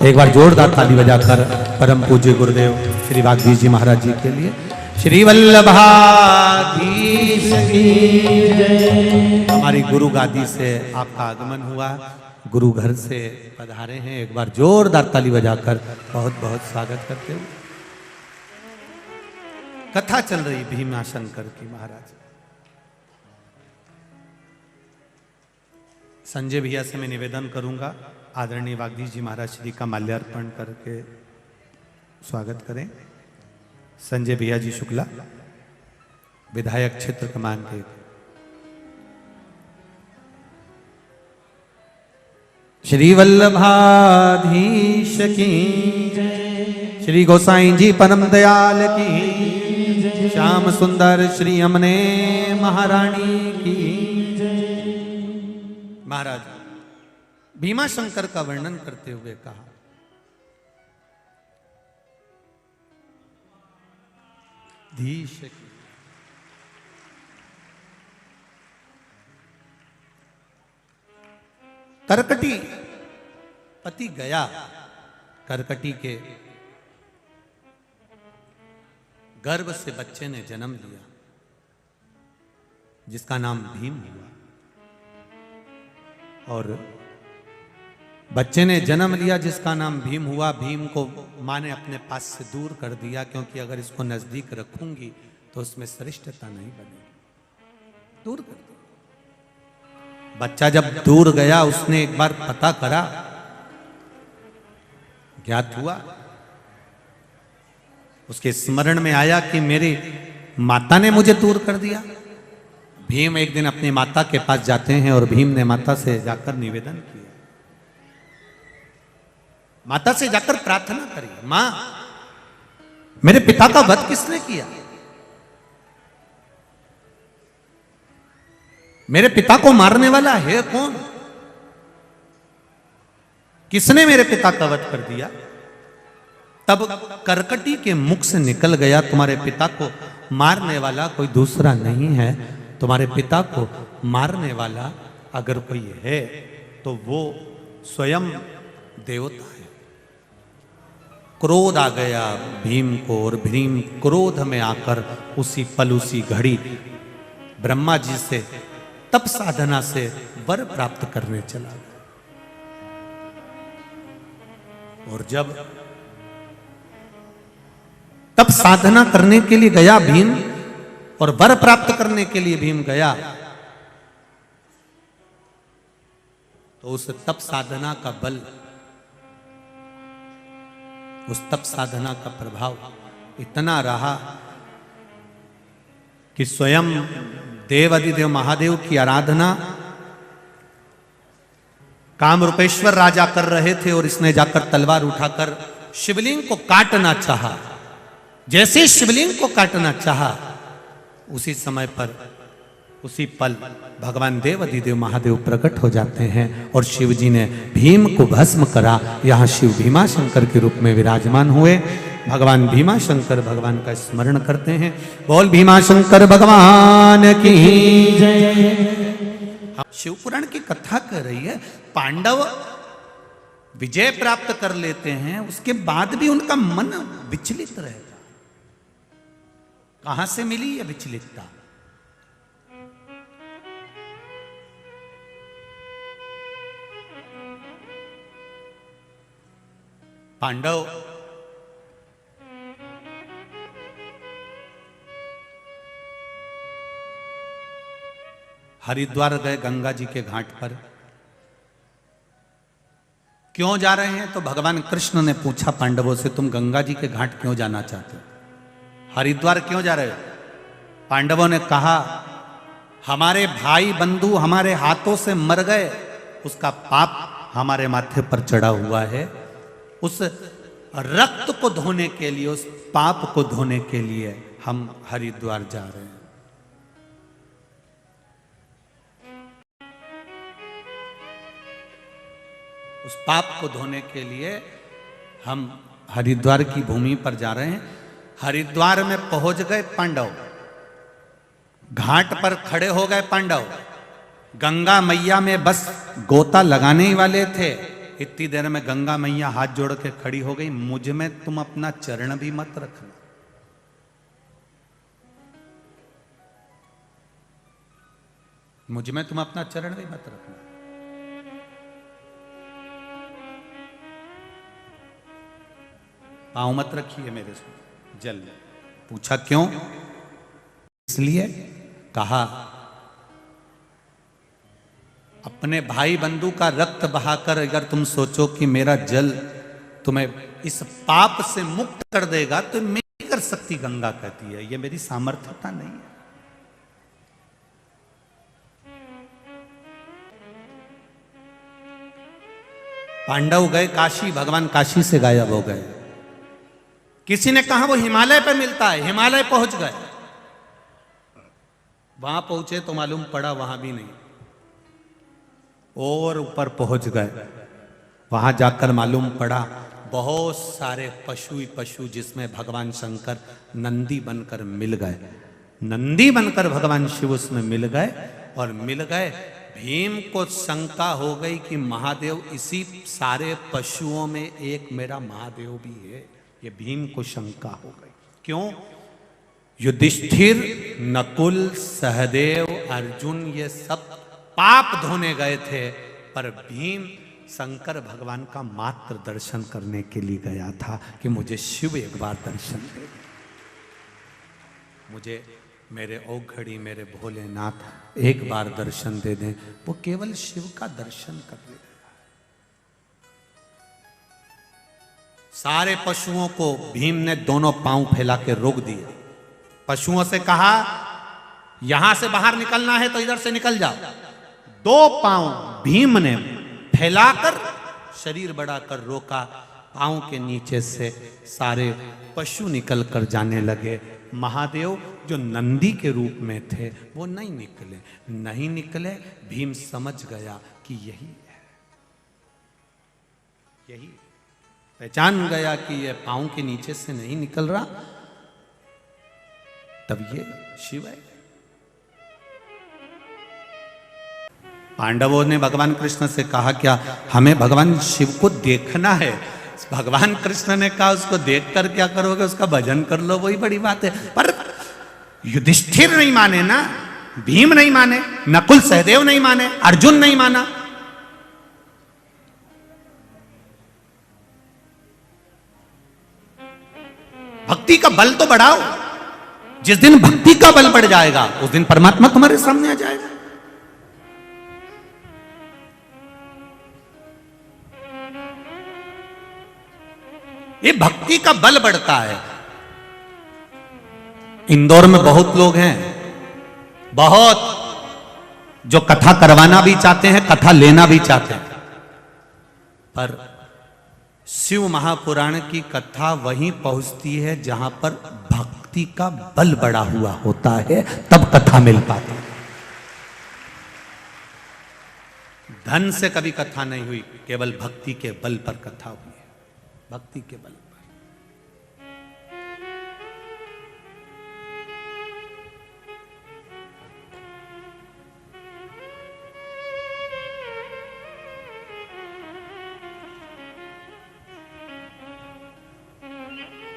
एक बार जोरदार ताली बजाकर परम पूज्य गुरुदेव श्री वागधीश जी महाराज जी के लिए। श्री वल्लभाधीश की जय। हमारी गुरु गादी से आपका आगमन हुआ, गुरु घर से पधारे हैं। एक बार जोरदार ताली बजाकर बहुत बहुत स्वागत करते हुए। कथा चल रही भीमाशंकर की महाराज। संजय भैया से मैं निवेदन करूंगा, आदरणीय वागधीश जी महाराज श्री का माल्यार्पण करके स्वागत करें। संजय भैया जी शुक्ला, विधायक क्षेत्र क्रमांक 1। श्री वल्लभाधीश की जय। श्री गोसाई जी परम दयाल की जय। श्याम सुंदर श्री अमने महारानी की जय। महाराज भीमाशंकर का वर्णन करते हुए कहा, धीश करकटी पति गया, करकटी के गर्भ से बच्चे ने जन्म लिया जिसका नाम भीम हुआ। और बच्चे ने जन्म लिया जिसका नाम भीम हुआ। भीम को माँ ने अपने पास से दूर कर दिया, क्योंकि अगर इसको नजदीक रखूंगी तो उसमें श्रेष्ठता नहीं बनेगी। दूर कर दिया। बच्चा जब दूर गया, उसने एक बार पता करा, ज्ञात हुआ, उसके स्मरण में आया कि मेरी माता ने मुझे दूर कर दिया। भीम एक दिन अपनी माता के पास जाते हैं और भीम ने माता से जाकर निवेदन किया, माता से जाकर प्रार्थना करी, मां मेरे पिता का वध किसने किया? मेरे पिता को मारने वाला है कौन? किसने मेरे पिता का वध कर दिया? तब करकटी के मुख से निकल गया, तुम्हारे पिता को मारने वाला कोई दूसरा नहीं है। तुम्हारे पिता को मारने वाला अगर कोई है तो वो स्वयं देवता है। क्रोध आ गया भीम को, और भीम क्रोध में आकर उसी पल उसी घड़ी ब्रह्मा जी से तप साधना से वर प्राप्त करने चला गया। और जब तप साधना करने के लिए गया भीम, और वर प्राप्त करने के लिए भीम गया, तो उस तप साधना का बल, उस तप साधना का प्रभाव इतना रहा कि स्वयं देव अधिदेव महादेव की आराधना कामरूपेश्वर राजा कर रहे थे और इसने जाकर तलवार उठाकर शिवलिंग को काटना चाहा। जैसे शिवलिंग को काटना चाहा, उसी समय पर, उसी पल भगवान देव अधिदेव महादेव प्रकट हो जाते हैं और शिव जी ने भीम को भस्म करा। यहां शिव भीमा शंकर के रूप में विराजमान हुए। भगवान भीमा शंकर भगवान का स्मरण करते हैं। बोल भीमा शंकर भगवान की जय। शिव पुराण की कथा कर रही है, पांडव विजय प्राप्त कर लेते हैं, उसके बाद भी उनका मन विचलित रहेगा। कहां से मिली यह विचलितता? पांडव हरिद्वार गए गंगा जी के घाट पर। क्यों जा रहे हैं? तो भगवान कृष्ण ने पूछा पांडवों से, तुम गंगा जी के घाट क्यों जाना चाहते हो? हरिद्वार क्यों जा रहे हो? पांडवों ने कहा, हमारे भाई बंधु हमारे हाथों से मर गए, उसका पाप हमारे माथे पर चढ़ा हुआ है। उस रक्त को धोने के लिए, उस पाप को धोने के लिए हम हरिद्वार जा रहे हैं। उस पाप को धोने के लिए हम हरिद्वार की भूमि पर जा रहे हैं। हरिद्वार में पहुंच गए पांडव, घाट पर खड़े हो गए पांडव। गंगा मैया में बस गोता लगाने ही वाले थे, इतनी देर में गंगा मैया हाथ जोड़ के खड़ी हो गई, मुझ में तुम अपना चरण भी मत रखना। मुझ में तुम अपना चरण भी मत रखना। पांव मत रखिए मेरे से जल। पूछा क्यों? इसलिए कहा, अपने भाई बंधु का रक्त बहाकर अगर तुम सोचो कि मेरा जल तुम्हें इस पाप से मुक्त कर देगा, तो मैं नहीं कर सकती। गंगा कहती है, ये मेरी सामर्थ्यता नहीं है। पांडव गए काशी, भगवान काशी से गायब हो गए। किसी ने कहा वो हिमालय पे मिलता है, हिमालय पहुंच गए। वहां पहुंचे तो मालूम पड़ा वहां भी नहीं, और ऊपर पहुंच गए। वहां जाकर मालूम पड़ा बहुत सारे पशु ही पशु, जिसमें भगवान शंकर नंदी बनकर मिल गए। नंदी बनकर भगवान शिव उसमें मिल गए और मिल गए। भीम को शंका हो गई कि महादेव इसी सारे पशुओं में एक मेरा महादेव भी है। ये भीम को शंका हो गई। क्यों? युधिष्ठिर, नकुल, सहदेव, अर्जुन ये सब पाप धोने गए थे, पर भीम शंकर भगवान का मात्र दर्शन करने के लिए गया था कि मुझे शिव एक बार दर्शन दे, मुझे मेरे औघड़ी, मेरे भोलेनाथ एक बार दर्शन दे दें। वो केवल शिव का दर्शन कर ले। सारे पशुओं को भीम ने दोनों पांव फैला के रोक दिए। पशुओं से कहा, यहां से बाहर निकलना है तो इधर से निकल जाओ। दो पांव भीम ने फैलाकर शरीर बढ़ाकर रोका। पांव के नीचे से सारे पशु निकल कर जाने लगे। महादेव जो नंदी के रूप में थे वो नहीं निकले। भीम समझ गया कि यही है, यही पहचान गया कि ये पांव के नीचे से नहीं निकल रहा, तब ये शिव है। पांडवों ने भगवान कृष्ण से कहा, क्या हमें भगवान शिव को देखना है? भगवान कृष्ण ने कहा, उसको देखकर क्या करोगे, उसका भजन कर लो, वही बड़ी बात है। पर युधिष्ठिर नहीं माने ना, भीम नहीं माने, नकुल सहदेव नहीं माने, अर्जुन नहीं माना। भक्ति का बल तो बढ़ाओ। जिस दिन भक्ति का बल बढ़ जाएगा उस दिन परमात्मा तुम्हारे सामने आ जाएगा। ये भक्ति का बल बढ़ता है। इंदौर में बहुत लोग हैं, बहुत, जो कथा करवाना भी चाहते हैं, कथा लेना भी चाहते हैं, पर शिव महापुराण की कथा वहीं पहुंचती है जहां पर भक्ति का बल बढ़ा हुआ होता है, तब कथा मिल पाती है। धन से कभी कथा नहीं हुई, केवल भक्ति के बल पर कथा हुई है, भक्ति के बल पर।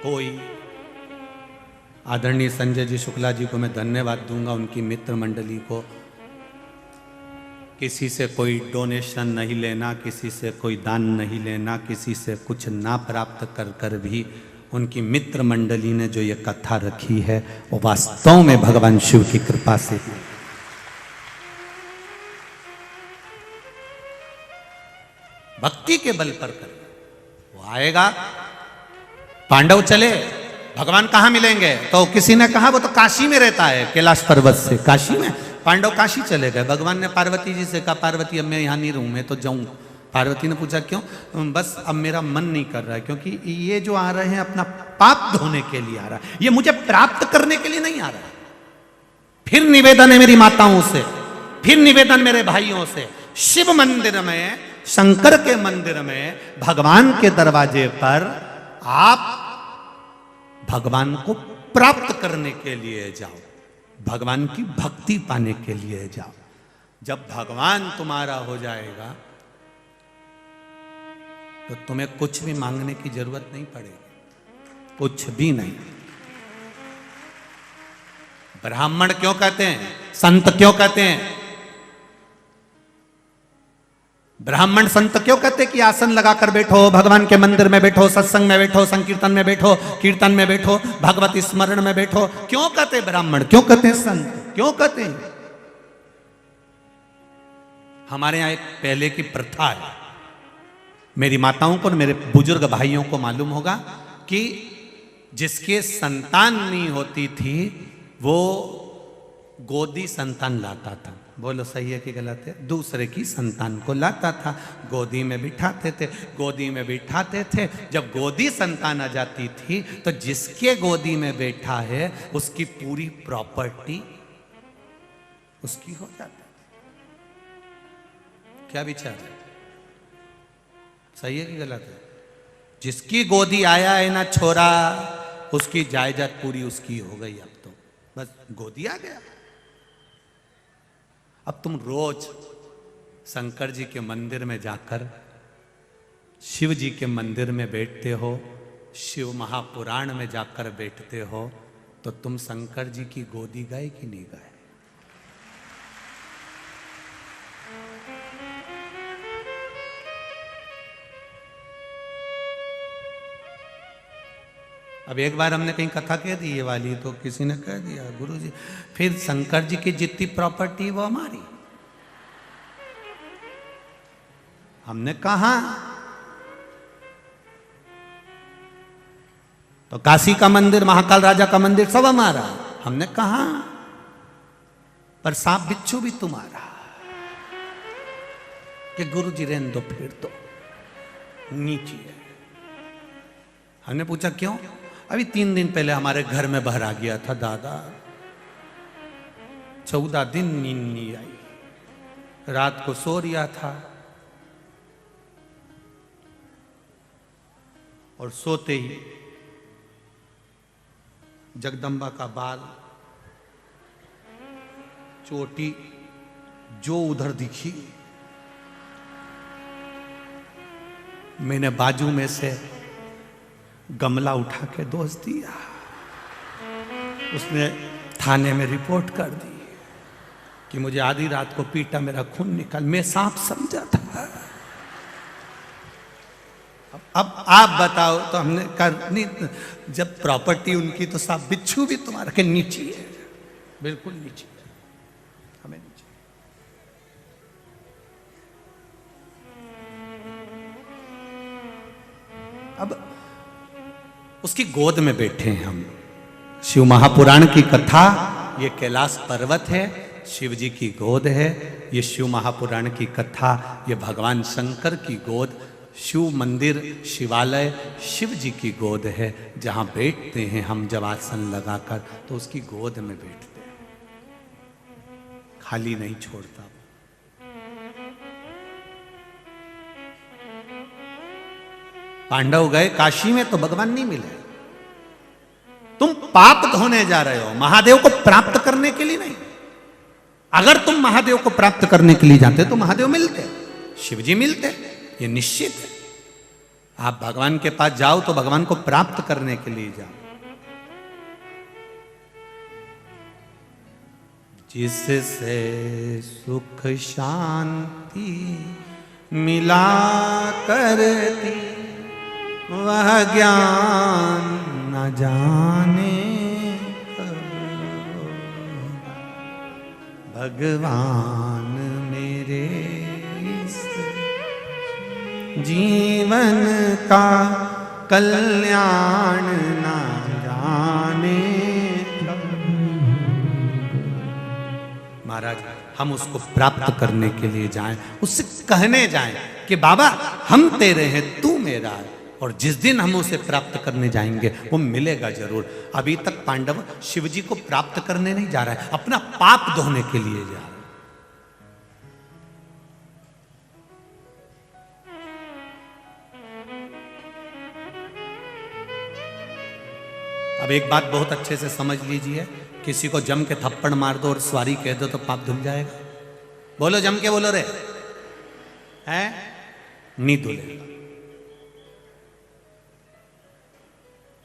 कोई आदरणीय संजय जी शुक्ला जी को मैं धन्यवाद दूंगा, उनकी मित्र मंडली को। किसी से कोई डोनेशन नहीं लेना, किसी से कोई दान नहीं लेना, किसी से कुछ ना प्राप्त कर कर भी उनकी मित्र मंडली ने जो ये कथा रखी है वो वास्तव में भगवान शिव की कृपा से। भक्ति के बल पर कर वो आएगा। पांडव चले, भगवान कहां मिलेंगे? तो किसी ने कहा वो तो काशी में रहता है, कैलाश पर्वत से काशी में। पांडव काशी चले गए। भगवान ने पार्वती जी से कहा, पार्वती अब मैं यहां नहीं रहूं, मैं तो जाऊं। पार्वती ने पूछा क्यों? बस अब मेरा मन नहीं कर रहा है, क्योंकि ये जो आ रहे हैं अपना पाप धोने के लिए आ रहा है, ये मुझे प्राप्त करने के लिए नहीं आ रहा है। फिर निवेदन है मेरी माताओं से, फिर निवेदन मेरे भाइयों से, शिव मंदिर में, शंकर के मंदिर में, भगवान के दरवाजे पर आप भगवान को प्राप्त करने के लिए जाओ, भगवान की भक्ति पाने के लिए जाओ। जब भगवान तुम्हारा हो जाएगा तो तुम्हें कुछ भी मांगने की जरूरत नहीं पड़ेगी, कुछ भी नहीं। ब्राह्मण क्यों कहते हैं, संत क्यों कहते हैं? ब्राह्मण संत क्यों कहते कि आसन लगाकर बैठो, भगवान के मंदिर में बैठो, सत्संग में बैठो, संकीर्तन में बैठो, कीर्तन में बैठो, भगवत स्मरण में बैठो? क्यों कहते ब्राह्मण, क्यों कहते हैं संत, क्यों कहते हैं? हमारे यहां एक पहले की प्रथा है, मेरी माताओं को, मेरे बुजुर्ग भाइयों को मालूम होगा कि जिसके संतान नहीं होती थी वो गोदी संतान लाता था। बोलो सही है कि गलत है? दूसरे की संतान को लाता था, गोदी में बिठाते थे, गोदी में बिठाते थे। जब गोदी संतान आ जाती थी तो जिसके गोदी में बैठा है उसकी पूरी प्रॉपर्टी उसकी हो जाती। क्या विचार है, सही है कि गलत है? जिसकी गोदी आया है ना छोरा, उसकी जायदाद पूरी उसकी हो गई। अब तो बस गोदी आ गया। अब तुम रोज शंकर जी के मंदिर में जाकर शिव जी के मंदिर में बैठते हो, शिव महापुराण में जाकर बैठते हो, तो तुम शंकर जी की गोदी गए कि नहीं गए? अब एक बार हमने कहीं कथा कह दी ये वाली, तो किसी ने कह दिया गुरु जी फिर शंकर जी की जितनी प्रॉपर्टी वो हमारी। हमने कहा तो काशी का मंदिर, महाकाल राजा का मंदिर सब हमारा। हमने कहा पर सांप बिच्छू भी तुम्हारा। कि गुरु जी रहने दो, फिर तो नीचे है। हमने पूछा क्यों? अभी 3 दिन पहले हमारे घर में बाहर आ गया था दादा, 14 दिन नींद नहीं आई, रात को सो रिया था और सोते ही जगदम्बा का बाल, चोटी जो उधर दिखी, मैंने बाजू में से गमला उठा के दोस्त दिया। उसने थाने में रिपोर्ट कर दी कि मुझे आधी रात को पीटा, मेरा खून निकल, मैं सांप समझा था। अब आप बताओ, तो हमने कहा नहीं, जब प्रॉपर्टी उनकी तो सांप बिच्छू भी तुम्हारा के नीचे है, बिल्कुल नीचे है, हमें नीचे। अब उसकी गोद में बैठे हैं हम। शिव महापुराण की कथा, ये कैलाश पर्वत है, शिव जी की गोद है। ये शिव महापुराण की कथा, ये भगवान शंकर की गोद, शिव मंदिर, शिवालय शिव जी की गोद है, जहां बैठते हैं हम जब आसन लगाकर, तो उसकी गोद में बैठते हैं, खाली नहीं छोड़ता। पांडव गए काशी में तो भगवान नहीं मिले। तुम पाप धोने जा रहे हो, महादेव को प्राप्त करने के लिए नहीं। अगर तुम महादेव को प्राप्त करने के लिए जाते तो महादेव मिलते, शिवजी मिलते, ये निश्चित है। आप भगवान के पास जाओ तो भगवान को प्राप्त करने के लिए जाओ। जिससे सुख शांति मिला करती, वह ज्ञान न जाने भगवान मेरे इस जीवन का कल्याण न जाने। महाराज, हम उसको प्राप्त करने के लिए जाएं, उससे कहने जाएं कि बाबा हम तेरे हैं, तू मेरा है। और जिस दिन हम उसे प्राप्त करने जाएंगे वो मिलेगा जरूर। अभी तक पांडव शिव जी को प्राप्त करने नहीं जा रहा है, अपना पाप धोने के लिए जा रहा है। अब एक बात बहुत अच्छे से समझ लीजिए, किसी को जम के थप्पड़ मार दो और सॉरी कह दो तो पाप धुल जाएगा? बोलो, जम के बोलो रे, है नहीं धुलेगा।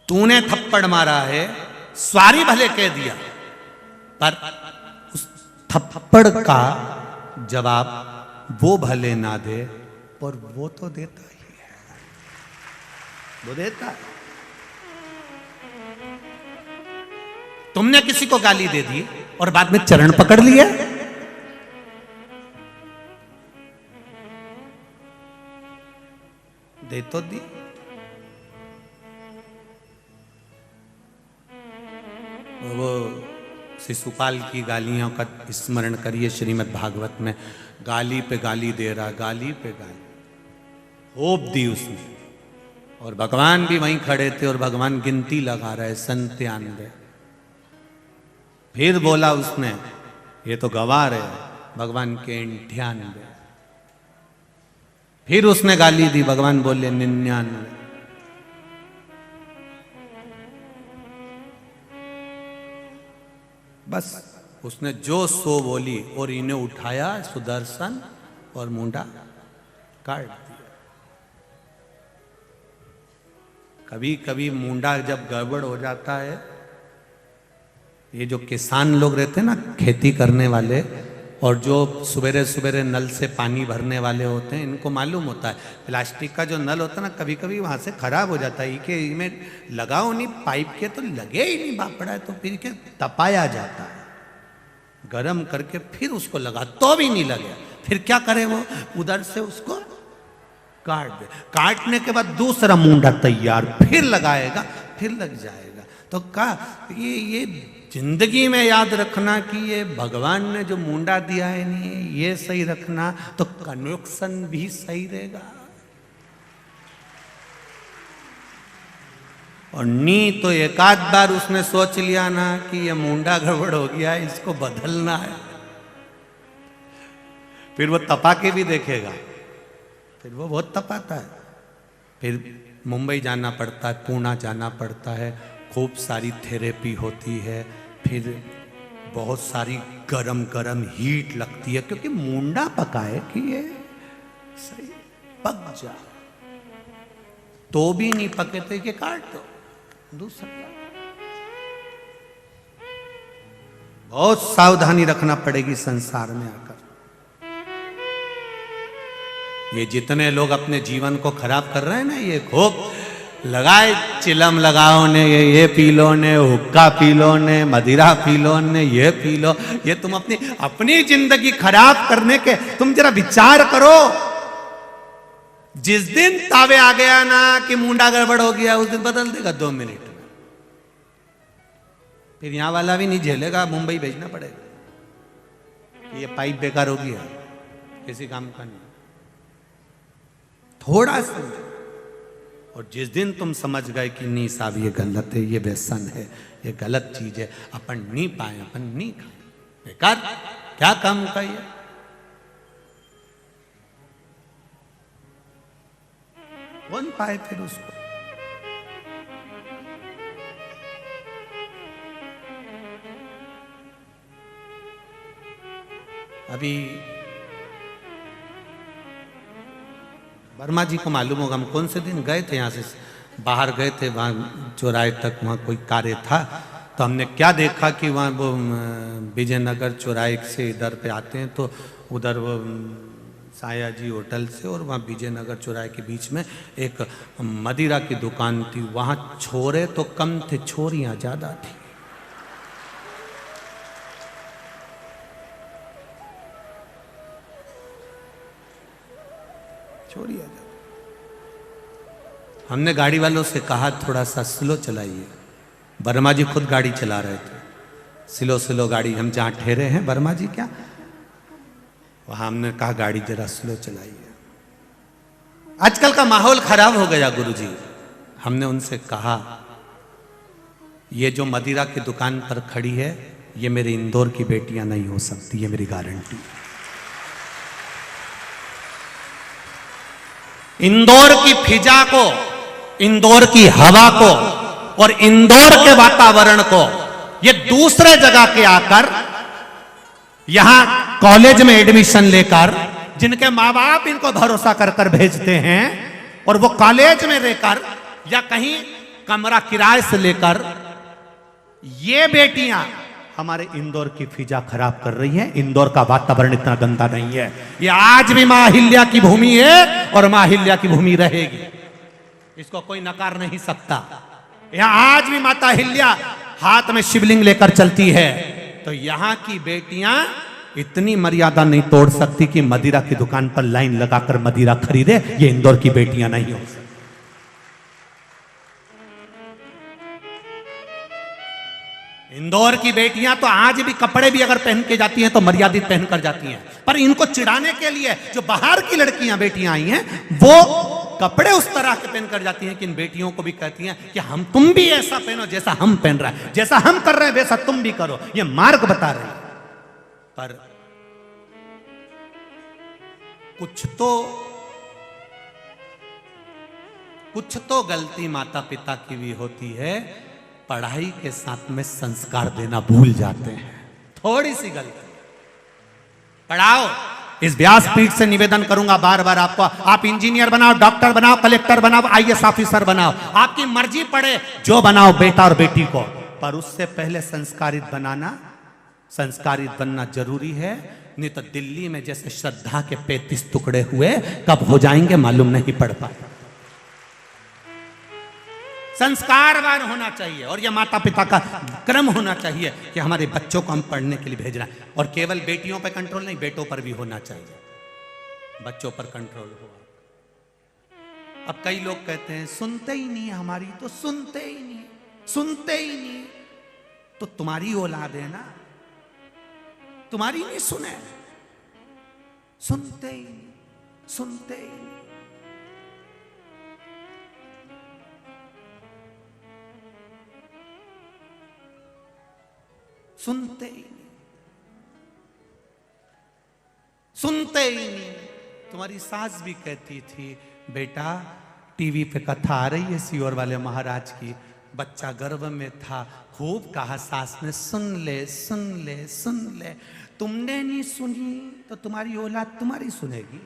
तूने थप्पड़ मारा है, सॉरी भले कह दिया, पर उस थप्पड़ का जवाब वो भले ना दे, पर वो तो देता ही है, वो देता है। तुमने किसी को गाली दे दी और बाद में चरण पकड़ लिया, दे तो दी। वो शिशुपाल की गालियों का स्मरण करिए, श्रीमद् भागवत में गाली पे गाली दे रहा, गाली पे गाली होप दी उसने, और भगवान भी वहीं खड़े थे और भगवान गिनती लगा रहे 97। फिर बोला उसने, ये तो गवार है, भगवान के 98। फिर उसने गाली दी, भगवान बोले 99। बस उसने जो सो बोली और इन्हें उठाया सुदर्शन और मुंडा काट दिया। कभी कभी मुंडा जब गड़बड़ हो जाता है, ये जो किसान लोग रहते हैं ना, खेती करने वाले, और जो सवेरे सवेरे नल से पानी भरने वाले होते हैं, इनको मालूम होता है प्लास्टिक का जो नल होता है ना, कभी कभी वहाँ से खराब हो जाता है, कि इनमें लगाओ नहीं पाइप के तो लगे ही नहीं, बापड़ा है तो फिर के तपाया जाता है, गरम करके फिर उसको लगा तो भी नहीं लगे, फिर क्या करे वो, उधर से उसको काट दे, काटने के बाद दूसरा मुंडा तैयार, फिर लगाएगा, फिर लग जाएगा। तो कहा ये जिंदगी में याद रखना कि ये भगवान ने जो मुंडा दिया है नहीं, ये सही रखना तो कनेक्शन भी सही रहेगा, और नी तो एक आध बार उसने सोच लिया ना कि ये मुंडा गड़बड़ हो गया है, इसको बदलना है, फिर वो तपा के भी देखेगा, फिर वो बहुत तपाता है। फिर मुंबई जाना पड़ता है, पुणे जाना पड़ता है, खूब सारी थेरेपी होती है, फिर बहुत सारी गरम गरम हीट लगती है, क्योंकि मुंडा पकाए कि ये सही पक जाए, तो भी नहीं पके तो ये काट दो दूसरा। बहुत सावधानी रखना पड़ेगी संसार में आकर। ये जितने लोग अपने जीवन को खराब कर रहे हैं ना, ये खूब लगाए, चिलम लगाओ ने, ये पी लो ने, हुक्का पी लो ने, मदिरा पी लो ने, ये पी लो, ये तुम अपनी जिंदगी खराब करने के, तुम जरा विचार करो जिस दिन तावे आ गया ना कि मुंडा गड़बड़ हो गया, उस दिन बदल देगा 2 मिनट में। फिर यहां वाला भी नहीं झेलेगा, मुंबई भेजना पड़ेगा। ये पाइप बेकार हो गया, किसी काम का नहीं। थोड़ा समझो। और जिस दिन तुम समझ गए कि नहीं साहब ये गलत है, ये व्यसन है, ये गलत चीज है, अपन नहीं पाए, अपन नहीं खाए, बेकार, क्या काम का ये। कौन पाए फिर उसको। अभी वर्मा जी को मालूम होगा, हम कौन से दिन गए थे, यहाँ से बाहर गए थे, वहाँ चौराहे तक, वहाँ कोई कार्य था। तो हमने क्या देखा कि वहाँ वो विजयनगर चौराहे से इधर पे आते हैं, तो उधर वो साया जी होटल से और वहाँ विजयनगर चौराहे के बीच में एक मदिरा की दुकान थी। वहाँ छोरे तो कम थे, छोरियाँ ज़्यादा थी। छोड़िए। हमने गाड़ी वालों से कहा थोड़ा सा स्लो चलाइए। वर्मा जी खुद गाड़ी चला रहे थे, स्लो स्लो गाड़ी। हम जहाँ ठहरे हैं वर्मा जी क्या, वहां हमने कहा गाड़ी जरा स्लो चलाइए। आजकल का माहौल खराब हो गया गुरुजी। हमने उनसे कहा ये जो मदिरा की दुकान पर खड़ी है, ये मेरे इंदौर की बेटियां नहीं हो सकती, ये मेरी गारंटी। इंदौर की फिजा को, इंदौर की हवा को और इंदौर के वातावरण को ये दूसरे जगह के आकर यहां कॉलेज में एडमिशन लेकर, जिनके माँ बाप इनको भरोसा कर कर भेजते हैं, और वो कॉलेज में रहकर या कहीं कमरा किराए से लेकर, ये बेटियां हमारे इंदौर की फिजा खराब कर रही हैं। इंदौर का वातावरण इतना गंदा नहीं है। ये आज भी मां अहिल्या की भूमि है और मां अहिल्या की भूमि रहेगी, इसको कोई नकार नहीं सकता। यहां आज भी माता अहिल्या हाथ में शिवलिंग लेकर चलती है। तो यहां की बेटियां इतनी मर्यादा नहीं तोड़ सकती कि मदिरा की दुकान पर लाइन लगाकर मदिरा खरीदे। ये इंदौर की बेटियां नहीं हो सकती। इंदौर की बेटियां तो आज भी कपड़े भी अगर पहन के जाती हैं तो मर्यादित पहनकर जाती हैं, पर इनको चिढ़ाने के लिए जो बाहर की लड़कियां बेटियां आई हैं, वो कपड़े उस तरह के पहनकर जाती हैं कि इन बेटियों को भी कहती हैं कि हम, तुम भी ऐसा पहनो जैसा हम पहन रहे हैं, जैसा हम कर रहे हैं वैसा तुम भी करो। ये मार्ग बता रही है। पर कुछ तो गलती माता पिता की भी होती है, पढ़ाई के साथ में संस्कार देना भूल जाते हैं। थोड़ी सी गलती। पढ़ाओ। इस व्यासपीठ से निवेदन करूंगा बार बार आपको, आप इंजीनियर बनाओ, डॉक्टर बनाओ, कलेक्टर बनाओ, आईएएस ऑफिसर बनाओ, आपकी मर्जी पड़े, जो बनाओ बेटा और बेटी को, पर उससे पहले संस्कारित बनना जरूरी है। नहीं तो दिल्ली में जैसे श्रद्धा के 35 टुकड़े हुए, कब हो जाएंगे मालूम नहीं पड़ पाए। संस्कारवान होना चाहिए, और यह माता पिता का क्रम होना चाहिए कि हमारे बच्चों को हम पढ़ने के लिए भेजना है। और केवल बेटियों पर कंट्रोल नहीं, बेटों पर भी होना चाहिए। बच्चों पर कंट्रोल हो। अब कई लोग कहते हैं सुनते ही नहीं हमारी, तो सुनते ही नहीं, तो तुम्हारी औलाद है ना, तुम्हारी नहीं सुने, सुनते ही नहीं। सुनते ही नहीं। तुम्हारी सास भी कहती थी बेटा टीवी पे कथा आ रही है सियोर वाले महाराज की, बच्चा गर्भ में था, खूब कहा सास ने सुन ले। तुमने नहीं सुनी तो तुम्हारी औलाद तुम्हारी सुनेगी।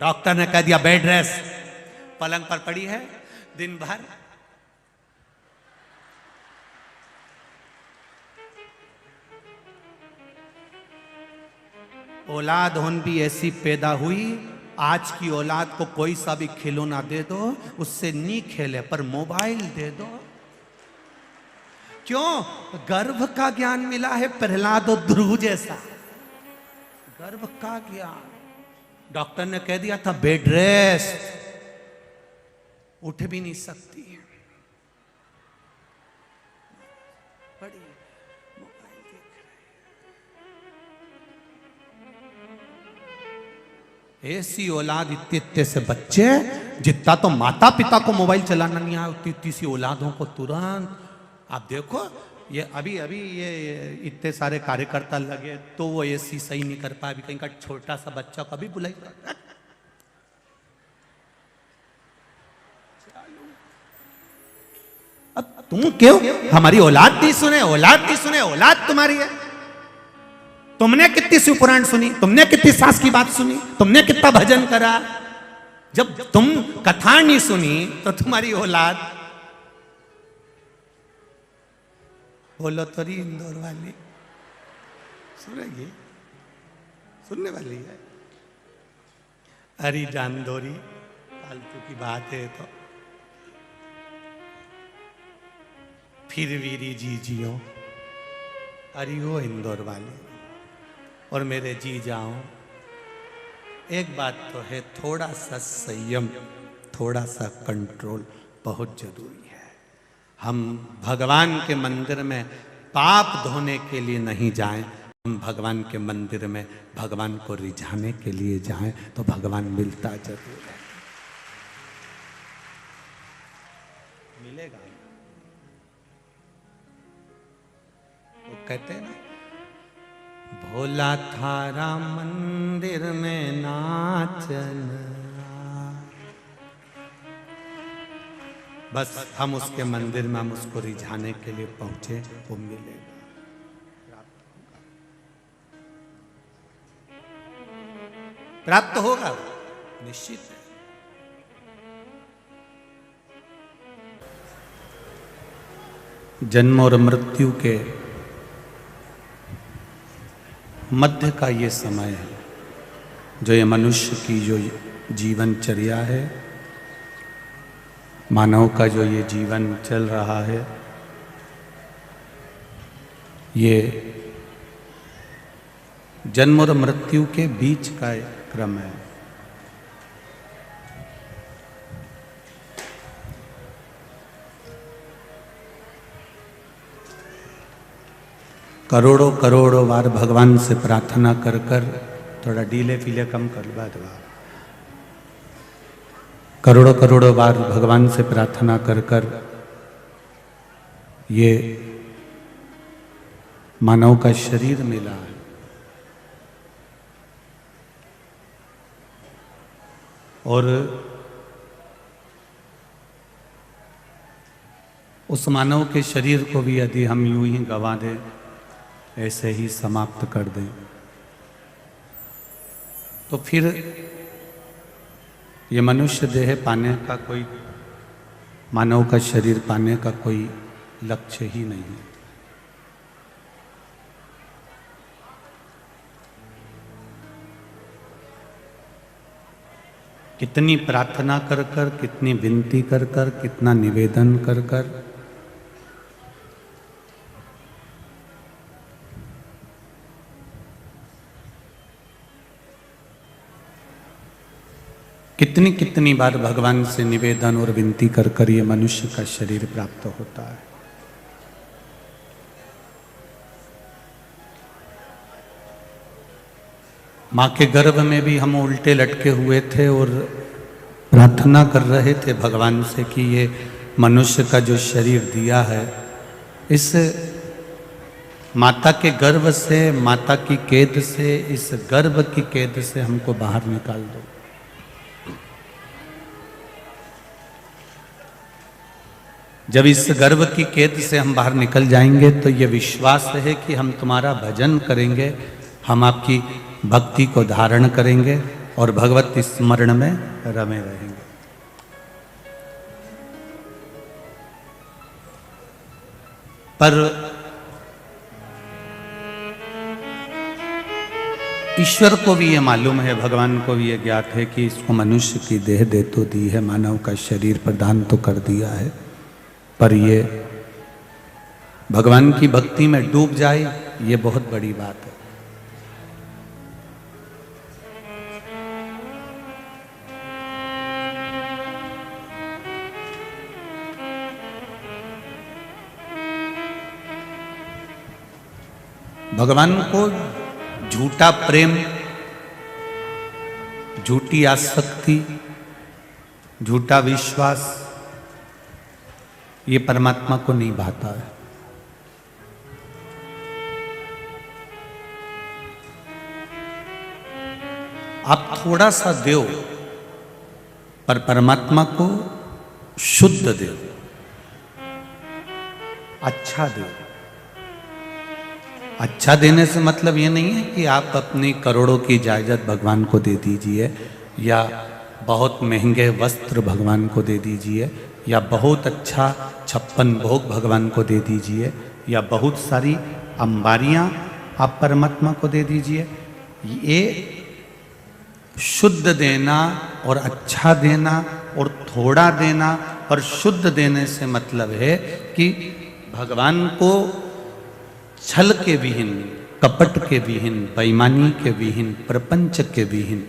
डॉक्टर ने कह दिया बेड रेस्ट, पलंग पर पड़ी है दिन भर। औलाद होन भी ऐसी पैदा हुई, आज की औलाद को कोई सा भी खिलौना दे दो, उससे नहीं खेले, पर मोबाइल दे दो। क्यों? गर्भ का ज्ञान मिला है प्रहलाद और ध्रुव जैसा। गर्भ का ज्ञान। डॉक्टर ने कह दिया था बेड रेस्ट, उठ भी नहीं सकती है, बड़ी मोबाइल देख रहे। ऐसी औलाद, इतने से बच्चे, जितना तो माता पिता को मोबाइल चलाना नहीं आया उतनी इतनी सी औलादों को तुरंत। आप देखो ये अभी अभी ये इतने सारे कार्यकर्ता लगे तो वो एसी सही नहीं कर पाया। अभी कहीं का छोटा सा बच्चा कभी बुलाई, अब तुम क्यों हमारी औलाद नहीं सुने? औलाद नहीं सुने, औलाद तुम्हारी है। तुमने कितनी शिव पुराण सुनी, तुमने कितनी सास की बात सुनी, तुमने कितना भजन करा। जब तुम कथा नहीं सुनी तो तुम्हारी औलाद। बोलो तो रही इंदौर वाली, सुनेगी, सुनने वाली है। अरे जान दोरी, फालतू की बात है तो फिर वीरी जी जियो। अरे वो इंदौर वाले और मेरे जी जाओ, एक बात तो है, थोड़ा सा संयम, थोड़ा सा कंट्रोल बहुत जरूरी है। हम भगवान के मंदिर में पाप धोने के लिए नहीं जाएं, हम भगवान के मंदिर में भगवान को रिझाने के लिए जाएं तो भगवान मिलता जरूर है, मिलेगा। वो कहते हैं ना, भोला थारा मंदिर में नाचन। बस हम उसके मंदिर में, हम उसको रिझाने के लिए पहुंचे, वो मिलेगा, प्राप्त होगा, निश्चित है। जन्म और मृत्यु के मध्य का ये समय है, जो ये मनुष्य की जो जीवनचर्या है, मानव का जो ये जीवन चल रहा है, ये जन्म और मृत्यु के बीच का क्रम है। करोड़ों करोड़ों बार भगवान से प्रार्थना कर कर, थोड़ा डीले फीले कम कर बात, करोड़ों करोड़ों बार भगवान से प्रार्थना कर कर ये मानव का शरीर मिला है। और उस मानव के शरीर को भी यदि हम यूं ही गंवा दें, ऐसे ही समाप्त कर दें, तो फिर ये मनुष्य देह पाने का कोई, मानव का शरीर पाने का कोई लक्ष्य ही नहीं है। कितनी प्रार्थना कर कर, कितनी विनती कर कर, कितना निवेदन कर कर, कितनी कितनी बार भगवान से निवेदन और विनती कर कर ये मनुष्य का शरीर प्राप्त होता है। माँ के गर्भ में भी हम उल्टे लटके हुए थे और प्रार्थना कर रहे थे भगवान से कि ये मनुष्य का जो शरीर दिया है, इस माता के गर्भ से, माता की कैद से, इस गर्भ की कैद से हमको बाहर निकाल दो। जब इस गर्भ की कैद से हम बाहर निकल जाएंगे तो ये विश्वास है कि हम तुम्हारा भजन करेंगे, हम आपकी भक्ति को धारण करेंगे और भगवत स्मरण में रमे रहेंगे। पर ईश्वर को भी ये मालूम है, भगवान को भी ये ज्ञात है कि इसको मनुष्य की देह दे तो दी है, मानव का शरीर प्रदान तो कर दिया है, पर ये भगवान की भक्ति में डूब जाए, ये बहुत बड़ी बात है। भगवान को झूठा प्रेम, झूठी आसक्ति, झूठा विश्वास, ये परमात्मा को नहीं भाता है। आप थोड़ा सा दो, पर परमात्मा को शुद्ध दो, अच्छा दो। अच्छा देने से मतलब ये नहीं है कि आप अपनी करोड़ों की जायदाद भगवान को दे दीजिए, या बहुत महंगे वस्त्र भगवान को दे दीजिए, या बहुत अच्छा 56 भोग भगवान को दे दीजिए, या बहुत सारी अंबारियां आप परमात्मा को दे दीजिए। ये शुद्ध देना और अच्छा देना और थोड़ा देना और शुद्ध देने से मतलब है कि भगवान को छल के विहीन, कपट के विहीन, बेईमानी के विहीन, प्रपंच के विहीन,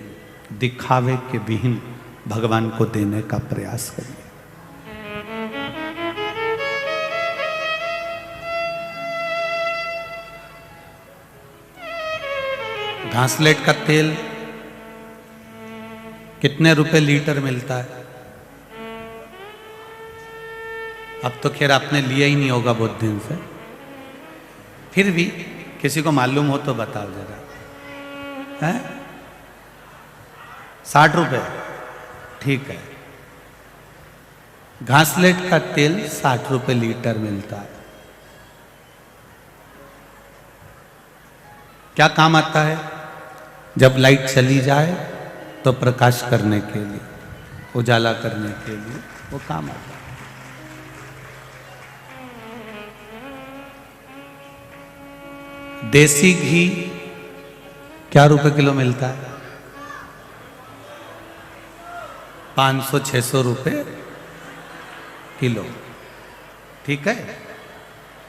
दिखावे के विहीन भगवान को देने का प्रयास करिए। घासलेट का तेल कितने रुपए लीटर मिलता है? अब तो खैर आपने लिया ही नहीं होगा बहुत दिन से, फिर भी किसी को मालूम हो तो बताओ जरा। है 60 रुपए, ठीक है। घासलेट का तेल 60 रुपए लीटर मिलता है। क्या काम आता है? जब लाइट चली जाए तो प्रकाश करने के लिए, उजाला करने के लिए वो काम आता है। देसी घी क्या रुपए किलो मिलता है? 500-600 रुपए किलो, ठीक है।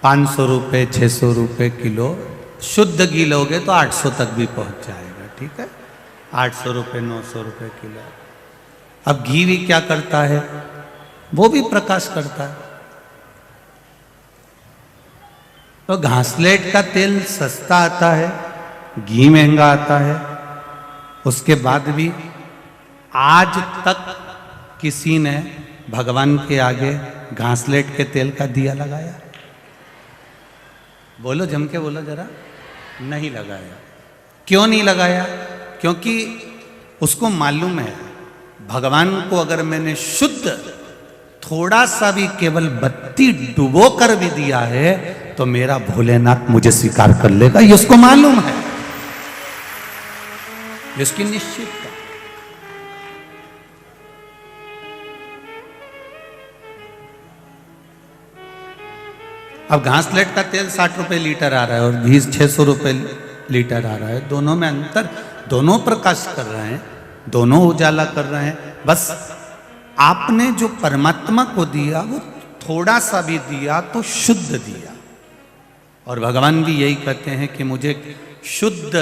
500 रुपए 600 रुपए किलो। शुद्ध घी लोगे तो 800 तक भी पहुंच जाएगा, ठीक है। 800 रुपए 900 रुपए किलो। अब घी भी क्या करता है? वो भी प्रकाश करता है। तो घासलेट का तेल सस्ता आता है, घी महंगा आता है, उसके बाद भी आज तक किसी ने भगवान के आगे घासलेट के तेल का दिया लगाया? बोलो, जम के बोलो जरा। नहीं लगाया। क्यों नहीं लगाया? क्योंकि उसको मालूम है भगवान को अगर मैंने शुद्ध थोड़ा सा भी केवल बत्ती डुबो कर भी दिया है तो मेरा भोलेनाथ मुझे स्वीकार कर लेगा। ये उसको मालूम है, इसकी निश्चितता। अब घासलेट का तेल 60 रुपए लीटर आ रहा है और घी 600 रुपए लीटर आ रहा है। दोनों में अंतर, दोनों प्रकाश कर रहे हैं, दोनों उजाला कर रहे हैं। बस आपने जो परमात्मा को दिया वो थोड़ा सा भी दिया तो शुद्ध दिया। और भगवान भी यही कहते हैं कि मुझे शुद्ध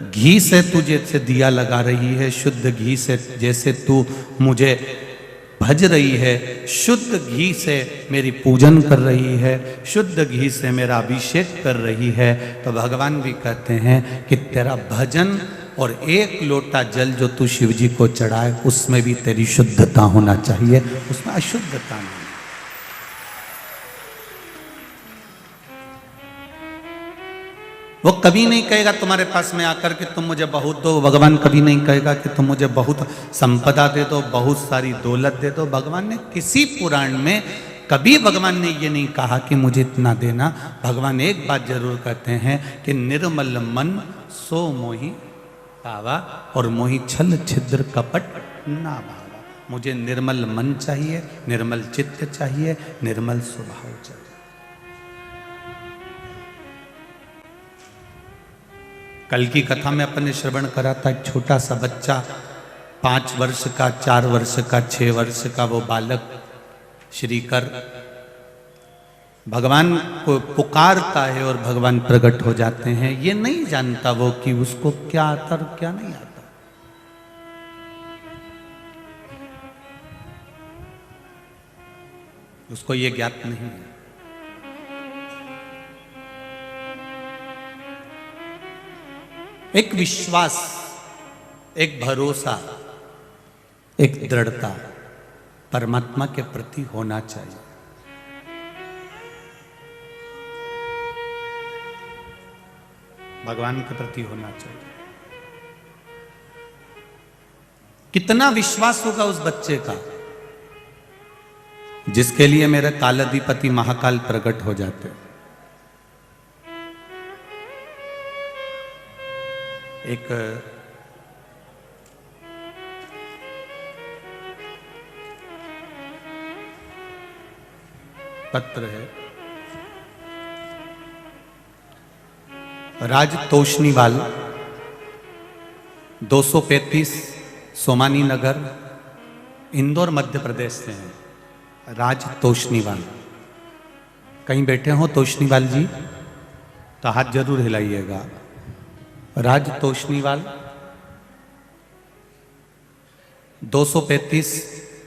घी से तू जैसे दिया लगा रही है, शुद्ध घी से जैसे तू मुझे भज रही है, शुद्ध घी से मेरी पूजन कर रही है, शुद्ध घी से मेरा अभिषेक कर रही है। तो भगवान भी कहते हैं कि तेरा भजन और एक लोटा जल जो तू शिव जी को चढ़ाए उसमें भी तेरी शुद्धता होना चाहिए, उसमें अशुद्धता नहीं। वो कभी नहीं कहेगा तुम्हारे पास में आकर के तुम मुझे बहुत दो। भगवान कभी नहीं कहेगा कि तुम मुझे बहुत संपदा दे दो, बहुत सारी दौलत दे दो। भगवान ने किसी पुराण में कभी भगवान ने ये नहीं कहा कि मुझे इतना देना। भगवान एक बात जरूर कहते हैं कि निर्मल मन सो मोहि पावा और मोहि छल छिद्र कपट ना भावा। मुझे निर्मल मन चाहिए, निर्मल चित्त चाहिए, निर्मल स्वभाव चाहिए। कल की कथा में अपन ने श्रवण करा था, एक छोटा सा बच्चा 5 वर्ष का, 4 वर्ष का, 6 वर्ष का वो बालक श्रीकर भगवान को पुकारता है और भगवान प्रकट हो जाते हैं। ये नहीं जानता वो कि उसको क्या आता और क्या नहीं आता। उसको ये ज्ञात नहीं है। एक विश्वास, एक भरोसा, एक दृढ़ता परमात्मा के प्रति होना चाहिए। भगवान के प्रति होना चाहिए। कितना विश्वास होगा उस बच्चे का जिसके लिए मेरे कालाधिपति महाकाल प्रकट हो जाते। एक पत्र है, राज तोशनीवाल 235 सोमानी नगर, इंदौर मध्य प्रदेश से हैं। राज तोशनीवाल, कहीं बैठे हो तोशनीवाल जी तो हाथ जरूर हिलाइएगा। राज तोशनीवाल 235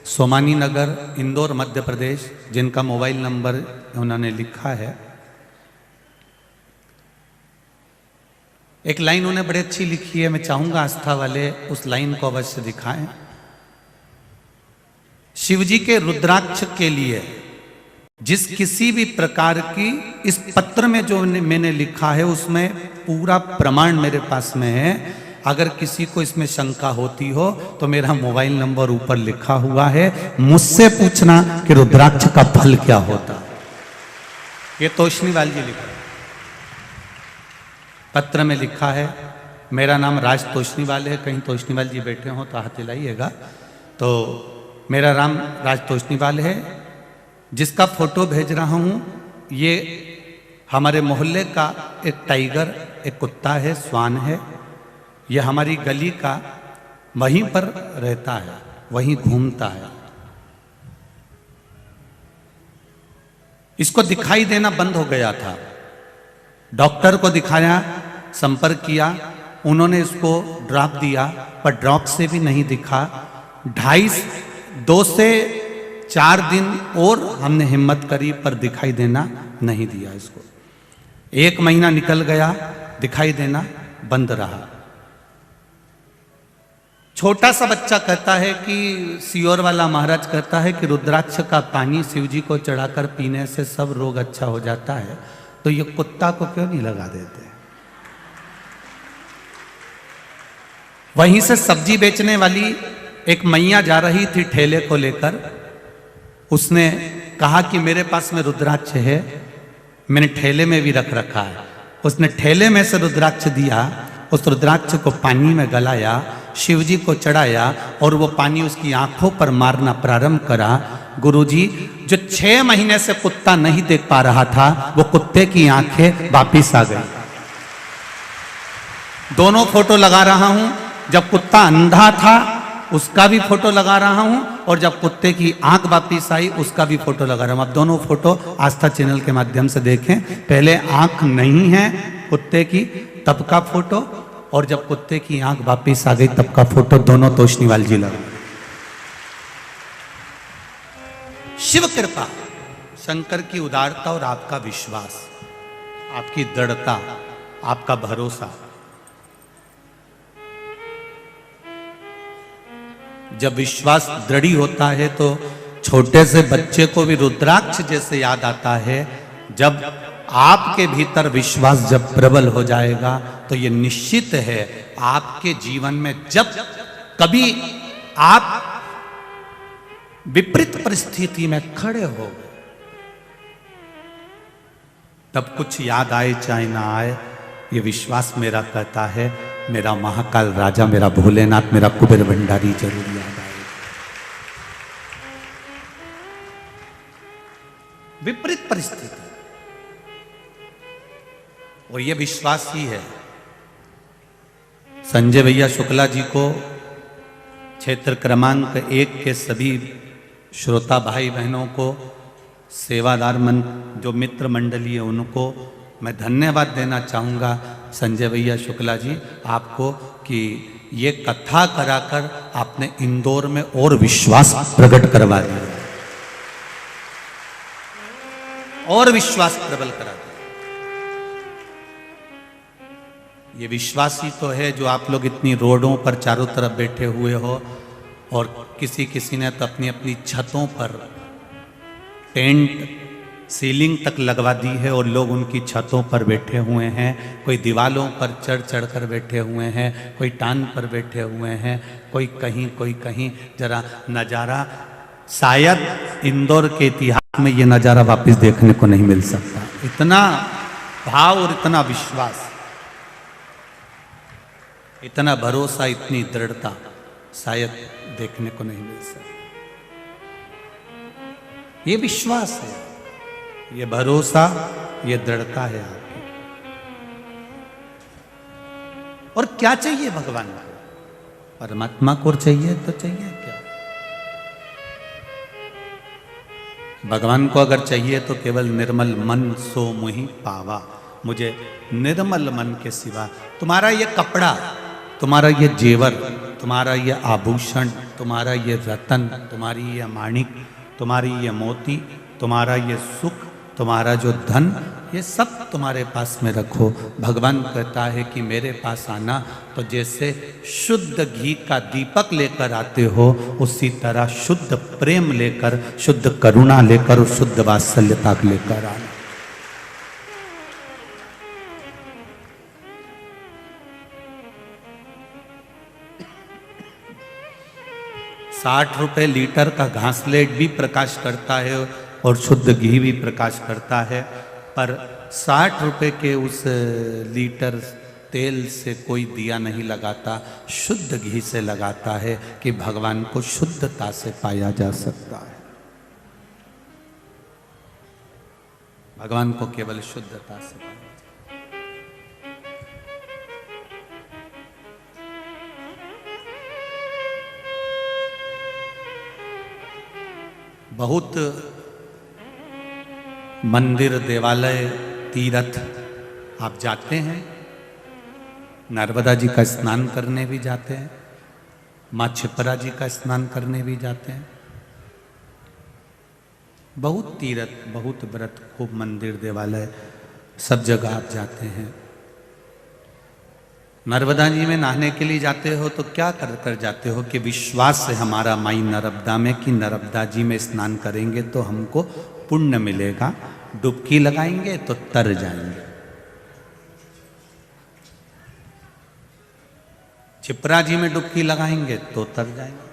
सोमानी नगर, इंदौर मध्य प्रदेश, जिनका मोबाइल नंबर उन्होंने लिखा है। एक लाइन उन्हें बड़ी अच्छी लिखी है, मैं चाहूंगा आस्था वाले उस लाइन को अवश्य दिखाएं। शिव जी के रुद्राक्ष के लिए जिस किसी भी प्रकार की, इस पत्र में जो मैंने लिखा है उसमें पूरा प्रमाण मेरे पास में है। अगर किसी को इसमें शंका होती हो तो मेरा मोबाइल नंबर ऊपर लिखा हुआ है, मुझसे पूछना कि रुद्राक्ष का फल क्या होता है। ये तोशनीवाल जी लिखा है, पत्र में लिखा है। मेरा नाम राज तोशनीवाल है, कहीं तोशनीवाल जी बैठे हो तो हाथ हिलाइएगा। तो मेरा नाम राज तोशनीवाल है। जिसका फोटो भेज रहा हूं ये हमारे मोहल्ले का एक टाइगर, एक कुत्ता है, स्वान है। यह हमारी गली का वहीं पर रहता है, वहीं घूमता है। इसको दिखाई देना बंद हो गया था। डॉक्टर को दिखाया, संपर्क किया, उन्होंने इसको ड्रॉप दिया पर ड्रॉप से भी नहीं दिखा। 2 से 4 दिन और हमने हिम्मत करी पर दिखाई देना नहीं दिया इसको। 1 महीना निकल गया, दिखाई देना बंद रहा। छोटा सा बच्चा कहता है कि सियोर वाला महाराज कहता है कि रुद्राक्ष का पानी शिव जी को चढ़ाकर पीने से सब रोग अच्छा हो जाता है, तो ये कुत्ता को क्यों नहीं लगा देते। वहीं से सब्जी बेचने वाली एक मैया जा रही थी ठेले को लेकर। उसने कहा कि मेरे पास में रुद्राक्ष है, मैंने ठेले में भी रख रखा है। उसने ठेले में से रुद्राक्ष दिया, उस रुद्राक्ष को पानी में गलाया, शिव जी को चढ़ाया और वो पानी उसकी आंखों पर मारना प्रारंभ करा। गुरुजी, जो 6 महीने से कुत्ता नहीं देख पा रहा था, वो कुत्ते की आंखें वापिस आ गई। दोनों फोटो लगा रहा हूं, जब कुत्ता अंधा था उसका भी फोटो लगा रहा हूं और जब कुत्ते की आंख वापिस आई उसका भी फोटो लगा रहा हूं। आप दोनों फोटो आस्था चैनल के माध्यम से देखें। पहले आंख नहीं है कुत्ते की तब का फोटो, और जब कुत्ते की आंख वापिस आ गई तब का फोटो, दोनों तोशनीवाल जी लगा। शिव कृपा, शंकर की उदारता और आपका विश्वास, आपकी दृढ़ता, आपका भरोसा। जब विश्वास दृढ़ होता है तो छोटे से बच्चे को भी रुद्राक्ष जैसे याद आता है। जब आपके भीतर विश्वास जब प्रबल हो जाएगा तो ये निश्चित है आपके जीवन में जब कभी आप विपरीत परिस्थिति में खड़े हो तब कुछ याद आए चाहे ना आए, ये विश्वास मेरा कहता है मेरा महाकाल राजा, मेरा भोलेनाथ, मेरा कुबेर भंडारी जरूर याद आए। विपरीत परिस्थिति और ये विश्वास ही है। संजय भैया शुक्ला जी को क्षेत्र क्रमांक 1 के सभी श्रोता भाई बहनों को सेवादार मन जो मित्र मंडली है उनको मैं धन्यवाद देना चाहूँगा संजय भैया शुक्ला जी आपको कि ये कथा कराकर आपने इंदौर में और विश्वास प्रकट करवा दिया और विश्वास प्रबल करा दिया। ये विश्वास ही तो है जो आप लोग इतनी रोडों पर चारों तरफ बैठे हुए हो और किसी किसी ने तो अपनी अपनी छतों पर टेंट सीलिंग तक लगवा दी है और लोग उनकी छतों पर बैठे हुए हैं, कोई दीवालों पर चढ़ चढ़ कर बैठे हुए हैं, कोई टान पर बैठे हुए हैं, कोई कहीं। जरा नज़ारा शायद इंदौर के इतिहास में ये नज़ारा वापस देखने को नहीं मिल सकता। इतना भाव और इतना विश्वास, इतना भरोसा, इतनी दृढ़ता शायद देखने को नहीं मिल सकता। ये विश्वास है, ये भरोसा, ये दृढ़ता है आपकी। और क्या चाहिए भगवान को? परमात्मा को चाहिए तो चाहिए क्या? भगवान को अगर चाहिए तो केवल निर्मल मन सो मुहि पावा। मुझे निर्मल मन के सिवा तुम्हारा ये कपड़ा, तुम्हारा ये जेवर, तुम्हारा ये आभूषण, तुम्हारा ये रतन, तुम्हारी ये माणिक, तुम्हारी ये मोती, तुम्हारा ये सुख, तुम्हारा जो धन, ये सब तुम्हारे पास में रखो। भगवान कहता है कि मेरे पास आना तो जैसे शुद्ध घी का दीपक लेकर आते हो उसी तरह शुद्ध प्रेम लेकर, शुद्ध करुणा लेकर और शुद्ध वात्सल्यता लेकर आना। 60 रुपए लीटर का घासलेट भी प्रकाश करता है और शुद्ध घी भी प्रकाश करता है, पर 60 रुपए के उस लीटर तेल से कोई दिया नहीं लगाता, शुद्ध घी से लगाता है कि भगवान को शुद्धता से पाया जा सकता है। भगवान को केवल शुद्धता से पाया। बहुत मंदिर, देवालय, तीर्थ आप जाते हैं, नर्मदा जी का स्नान करने भी जाते हैं, माँ छिपरा जी का स्नान करने भी जाते हैं, बहुत तीर्थ, बहुत व्रत, खूब मंदिर, देवालय, सब जगह आप जाते हैं। नर्मदा जी में नहाने के लिए जाते हो तो क्या कर कर जाते हो कि विश्वास है हमारा माई नर्मदा में कि नर्मदा जी में स्नान करेंगे तो हमको पुण्य मिलेगा, डुबकी लगाएंगे तो तर जाएंगे। छिपरा जी में डुबकी लगाएंगे तो तर जाएंगे।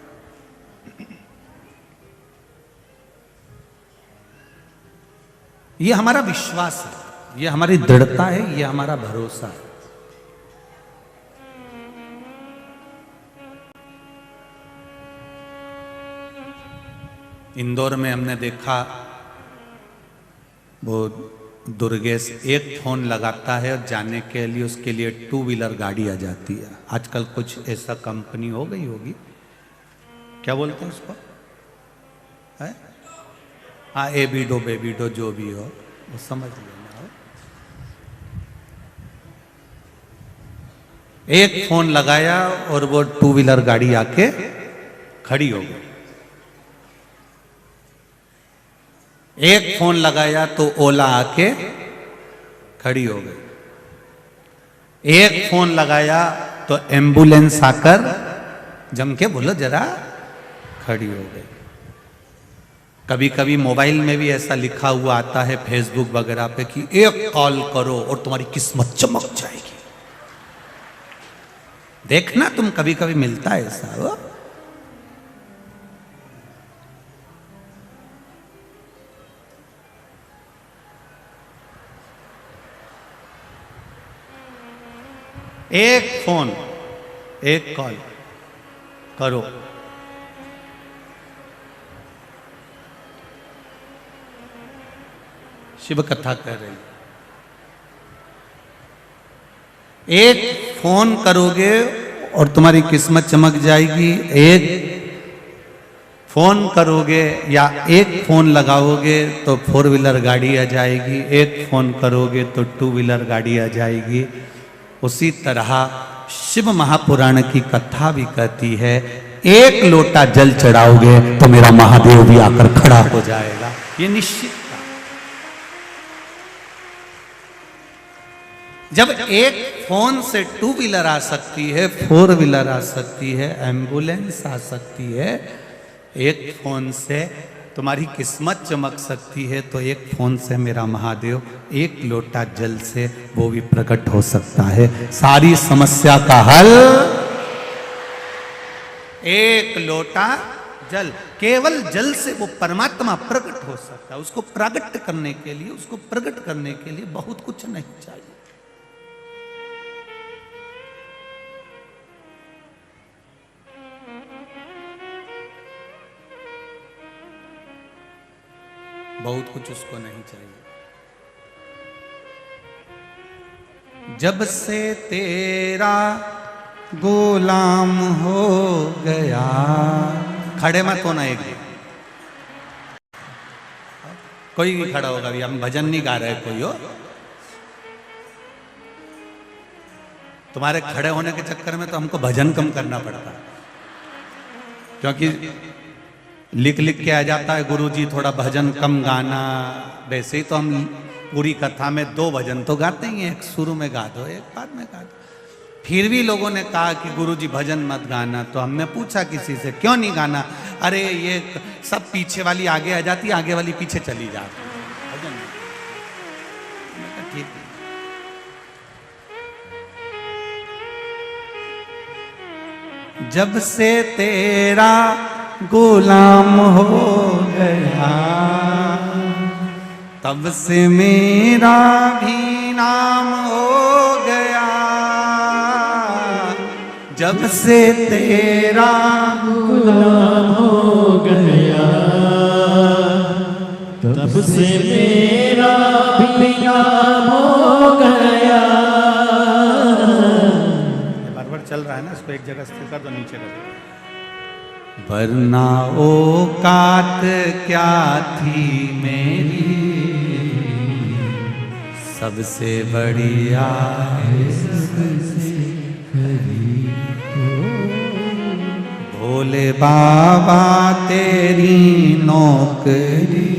ये हमारा विश्वास है, ये हमारी दृढ़ता है, ये हमारा भरोसा है। इंदौर में हमने देखा वो दुर्गेश एक फोन लगाता है और जाने के लिए उसके लिए 2 व्हीलर गाड़ी आ जाती है। आजकल कुछ ऐसा कंपनी हो गई होगी, क्या बोलते हैं उसको, है हाँ, एबीडो बेबीडो जो भी हो वो समझ लेना। एक फोन लगाया और वो 2 व्हीलर गाड़ी आके खड़ी हो गई। एक फोन लगाया तो ओला आके खड़ी हो गई। एक फोन लगाया तो एम्बुलेंस आकर जम के बोलो जरा खड़ी हो गई। कभी कभी मोबाइल में भी ऐसा लिखा हुआ आता है फेसबुक वगैरह पे कि एक कॉल करो और तुम्हारी किस्मत चमक जाएगी। देखना तुम, कभी कभी मिलता है ऐसा। वो एक फोन, एक कॉल करो, शिव कथा कह रही। एक फोन करोगे और तुम्हारी किस्मत चमक जाएगी। एक फोन करोगे या एक फोन लगाओगे तो 4 व्हीलर गाड़ी आ जाएगी, एक फोन करोगे तो 2 व्हीलर गाड़ी आ जाएगी। उसी तरह शिव महापुराण की कथा भी कहती है, एक लोटा जल चढ़ाओगे तो मेरा महादेव भी आकर खड़ा हो जाएगा। ये निश्चित था। जब एक फोन से 2 व्हीलर आ सकती है, 4 व्हीलर आ सकती है, एम्बुलेंस आ सकती है, एक फोन से तुम्हारी किस्मत चमक सकती है, तो एक फोन से मेरा महादेव एक लोटा जल से वो भी प्रकट हो सकता है। सारी समस्या का हल एक लोटा जल। केवल जल से वो परमात्मा प्रकट हो सकता है। उसको प्रकट करने के लिए, उसको प्रकट करने के लिए बहुत कुछ नहीं चाहिए। बहुत कुछ उसको नहीं चाहिए। जब से तेरा गुलाम हो गया, खड़े मत होना एक दिन, कोई भी खड़ा होगा। अभी हम भजन नहीं गा रहे कोई हो, तुम्हारे खड़े होने के चक्कर में तो हमको भजन कम करना पड़ता है, क्योंकि लिख लिख के आ जाता है गुरुजी थोड़ा भजन कम गाना। वैसे ही तो हम पूरी कथा में 2 भजन तो गाते ही हैं, एक शुरू में गा दो, एक बाद में गा दो। फिर भी लोगों ने कहा कि गुरुजी भजन मत गाना, तो हमने पूछा किसी से क्यों नहीं गाना? अरे ये सब पीछे वाली आगे आ जाती, आगे वाली पीछे चली जाती, भजन नहीं। ठीक है। जब से तेरा गुलाम हो गया, तब से मेरा भी नाम हो गया। जब से तेरा गुलाम हो गया, तब से मेरा भी नाम हो गया। बराबर चल रहा है ना, इसको एक जगह स्थिर कर दो, नीचे कर दो। वरना औकात क्या थी मेरी, सबसे बढ़िया है सबसे करीब। भोले बाबा तेरी नौकरी,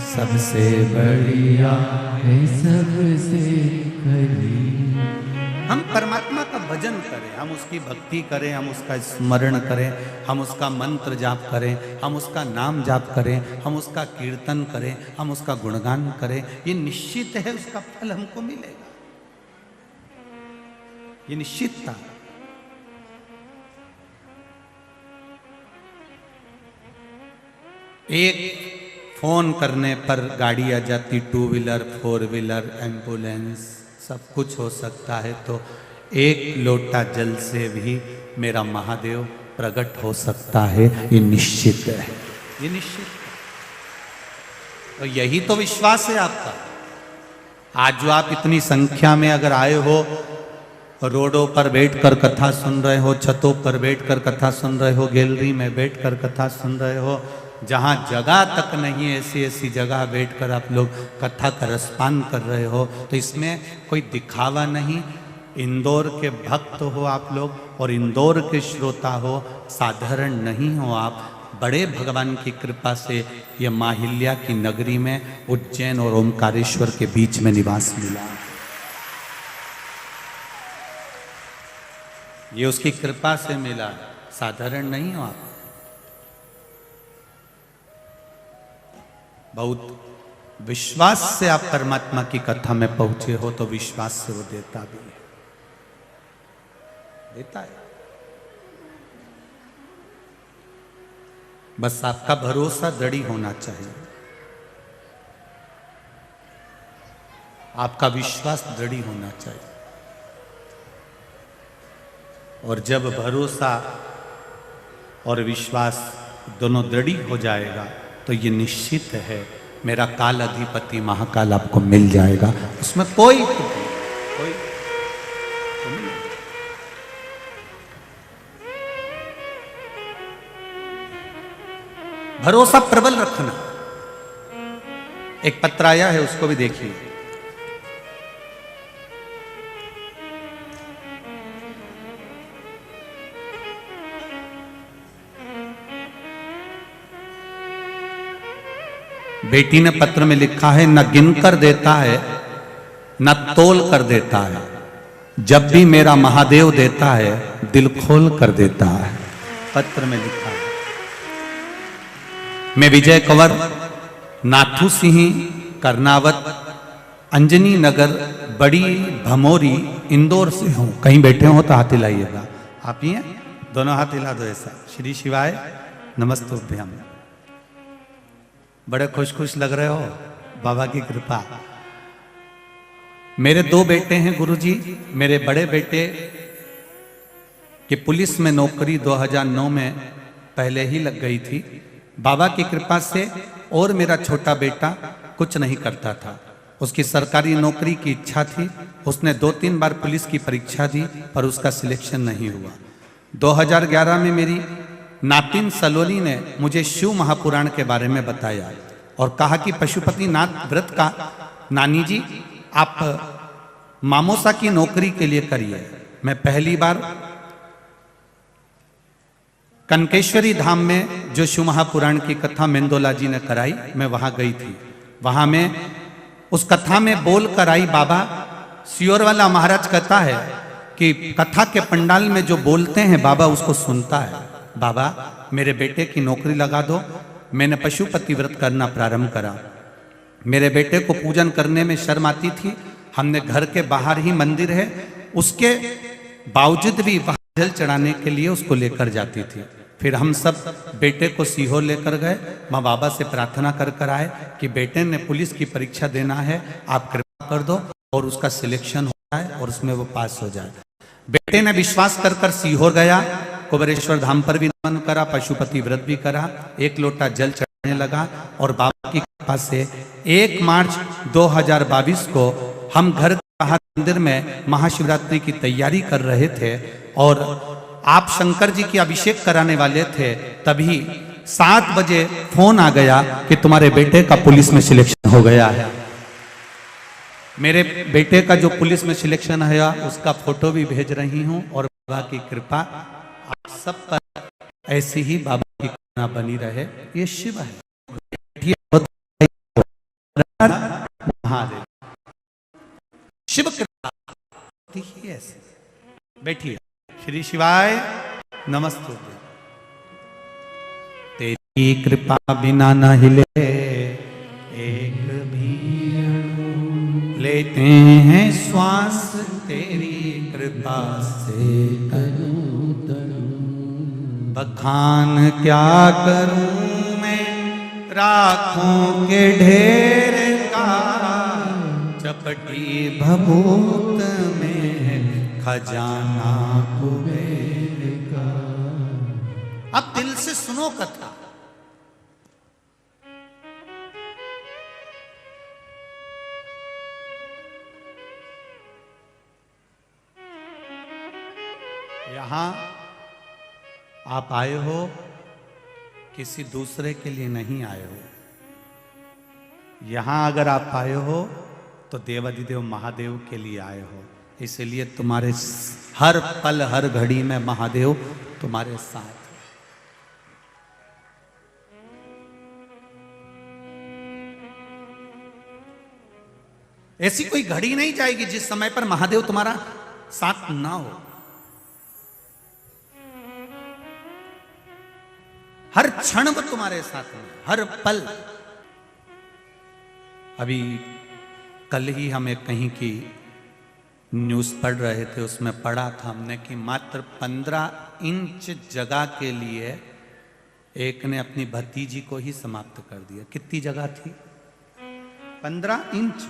सबसे बढ़िया है सबसे करीब। हम परमात्मा का भजन करें, हम उसकी भक्ति करें, हम उसका स्मरण करें, हम उसका मंत्र जाप करें, हम उसका नाम जाप करें, हम उसका कीर्तन करें, हम उसका गुणगान करें। ये निश्चित है उसका फल हमको मिलेगा, ये निश्चित था। एक फोन करने पर गाड़ी आ जाती, 2 व्हीलर, 4 व्हीलर, एम्बुलेंस, सब कुछ हो सकता है। तो एक लोटा जल से भी मेरा महादेव प्रकट हो सकता है, ये निश्चित है, ये निश्चित है। तो यही तो विश्वास है आपका। आज जो आप इतनी संख्या में अगर आए हो, रोडों पर बैठकर कथा सुन रहे हो, छतों पर बैठकर कथा सुन रहे हो, गैलरी में बैठकर कथा सुन रहे हो, जहाँ जगह तक नहीं है ऐसी ऐसी जगह बैठकर आप लोग कथा का रसपान कर रहे हो, तो इसमें कोई दिखावा नहीं। इंदौर के भक्त हो आप लोग और इंदौर के श्रोता हो, साधारण नहीं हो आप। बड़े भगवान की कृपा से ये माहिल्या की नगरी में उज्जैन और ओमकारेश्वर के बीच में निवास मिला। ये उसकी कृपा से मिला, साधारण नहीं हो आप। बहुत विश्वास से आप परमात्मा की कथा में पहुंचे हो, तो विश्वास से वो देता भी है, देता है। बस आपका भरोसा दृढ़ होना चाहिए, आपका विश्वास दृढ़ होना चाहिए। और जब भरोसा और विश्वास दोनों दृढ़ हो जाएगा, तो ये निश्चित है मेरा काल अधिपति महाकाल आपको मिल जाएगा। उसमें कोई भरोसा प्रबल रखना। एक पत्र आया है, उसको भी देखिए। बेटी ने पत्र में लिखा है, न गिनकर देता है न तोल कर देता है, जब भी मेरा महादेव देता है दिल खोल कर देता है। पत्र में लिखा है। मैं विजय कंवर, नाथू सिंह, कर्नावत, अंजनी नगर, बड़ी भमोरी, इंदौर से हूं। कहीं बैठे हो तो हाथ हिलाइएगा। आप ही हैं? दोनों हाथ हिला दो ऐसा। श्री शिवाय नमस्तुभ्यम। बड़े खुश खुश लग रहे हो, बाबा की कृपा। मेरे दो बेटे हैं गुरुजी। मेरे बड़े बेटे की पुलिस में नौकरी 2009 में पहले ही लग गई थी, बाबा की कृपा से। और मेरा छोटा बेटा कुछ नहीं करता था, उसकी सरकारी नौकरी की इच्छा थी। उसने 2-3 बार पुलिस की परीक्षा दी पर उसका सिलेक्शन नहीं हुआ। 2011 में मेरी नातिन सलोनी ने मुझे शिव महापुराण के बारे में बताया और कहा कि पशुपति नाथ व्रत का नानी जी आप मामोसा की नौकरी के लिए करिए। मैं पहली बार कनकेश्वरी धाम में जो शिव महापुराण की कथा मेंदोला जी ने कराई, मैं वहां गई थी। वहां में उस कथा में बोल कर आई, बाबा सियोर वाला महाराज कहता है कि कथा के पंडाल में जो बोलते हैं बाबा उसको सुनता है। बाबा मेरे बेटे की नौकरी लगा दो। मैंने पशुपति व्रत करना प्रारंभ करा। मेरे बेटे को पूजन करने में शर्म आती थी। हमने घर के बाहर ही मंदिर है, उसके बावजूद भी वहां जल चढ़ाने के लिए उसको लेकर जाती थी। फिर हम सब बेटे को सीहोर लेकर गए। माँ बाबा से प्रार्थना कर कर आए कि बेटे ने पुलिस की परीक्षा देना है, आप कृपा कर दो और उसका सिलेक्शन हो जाए और उसमें वो पास हो जाए। बेटे ने विश्वास कर कर सीहोर गया, कुबेरेश्वर धाम पर भी नमन करा, पशुपति व्रत भी करा, 1 लोटा जल चढ़ाने लगा। और बाबा की कृपा से 1 मार्च 2022 को हम घर के बाहर मंदिर में महाशिवरात्रि की तैयारी कर रहे थे और आप शंकर जी की अभिषेक कराने वाले थे। तभी 7 बजे फोन आ गया कि तुम्हारे बेटे का पुलिस में सिलेक्शन हो गया है। मेरे बेटे का जो पुलिस में सिलेक्शन है उसका फोटो भी भेज रही हूं। और बाबा की कृपा आप सब पर ऐसी ही बाबा की कृपा बनी रहे। ये शिव है, महादेव शिव कृपा देखिए ऐसे। बैठिए। श्री शिवाय नमस्ते। तेरी कृपा बिना न हिले एक भी अणु, लेते हैं श्वास तेरी कृपा से तनु तनु। बखान क्या करूं मैं राखों के ढेर का, चपटी भभूत में खजाना कुबेर का। अब दिल से सुनो कथा। यहां आप आए हो किसी दूसरे के लिए नहीं आए हो। यहां अगर आप आए हो तो देवाधिदेव महादेव के लिए आए हो। इसलिए तुम्हारे हर पल हर घड़ी में महादेव तुम्हारे साथ है। ऐसी कोई घड़ी नहीं जाएगी जिस समय पर महादेव तुम्हारा साथ ना हो। हर क्षण वो तुम्हारे साथ में, हर पल। अभी कल ही हमें कहीं की न्यूज़ पढ़ रहे थे, उसमें पढ़ा था हमने कि मात्र 15 इंच जगह के लिए एक ने अपनी भतीजी को ही समाप्त कर दिया। कितनी जगह थी? 15 इंच।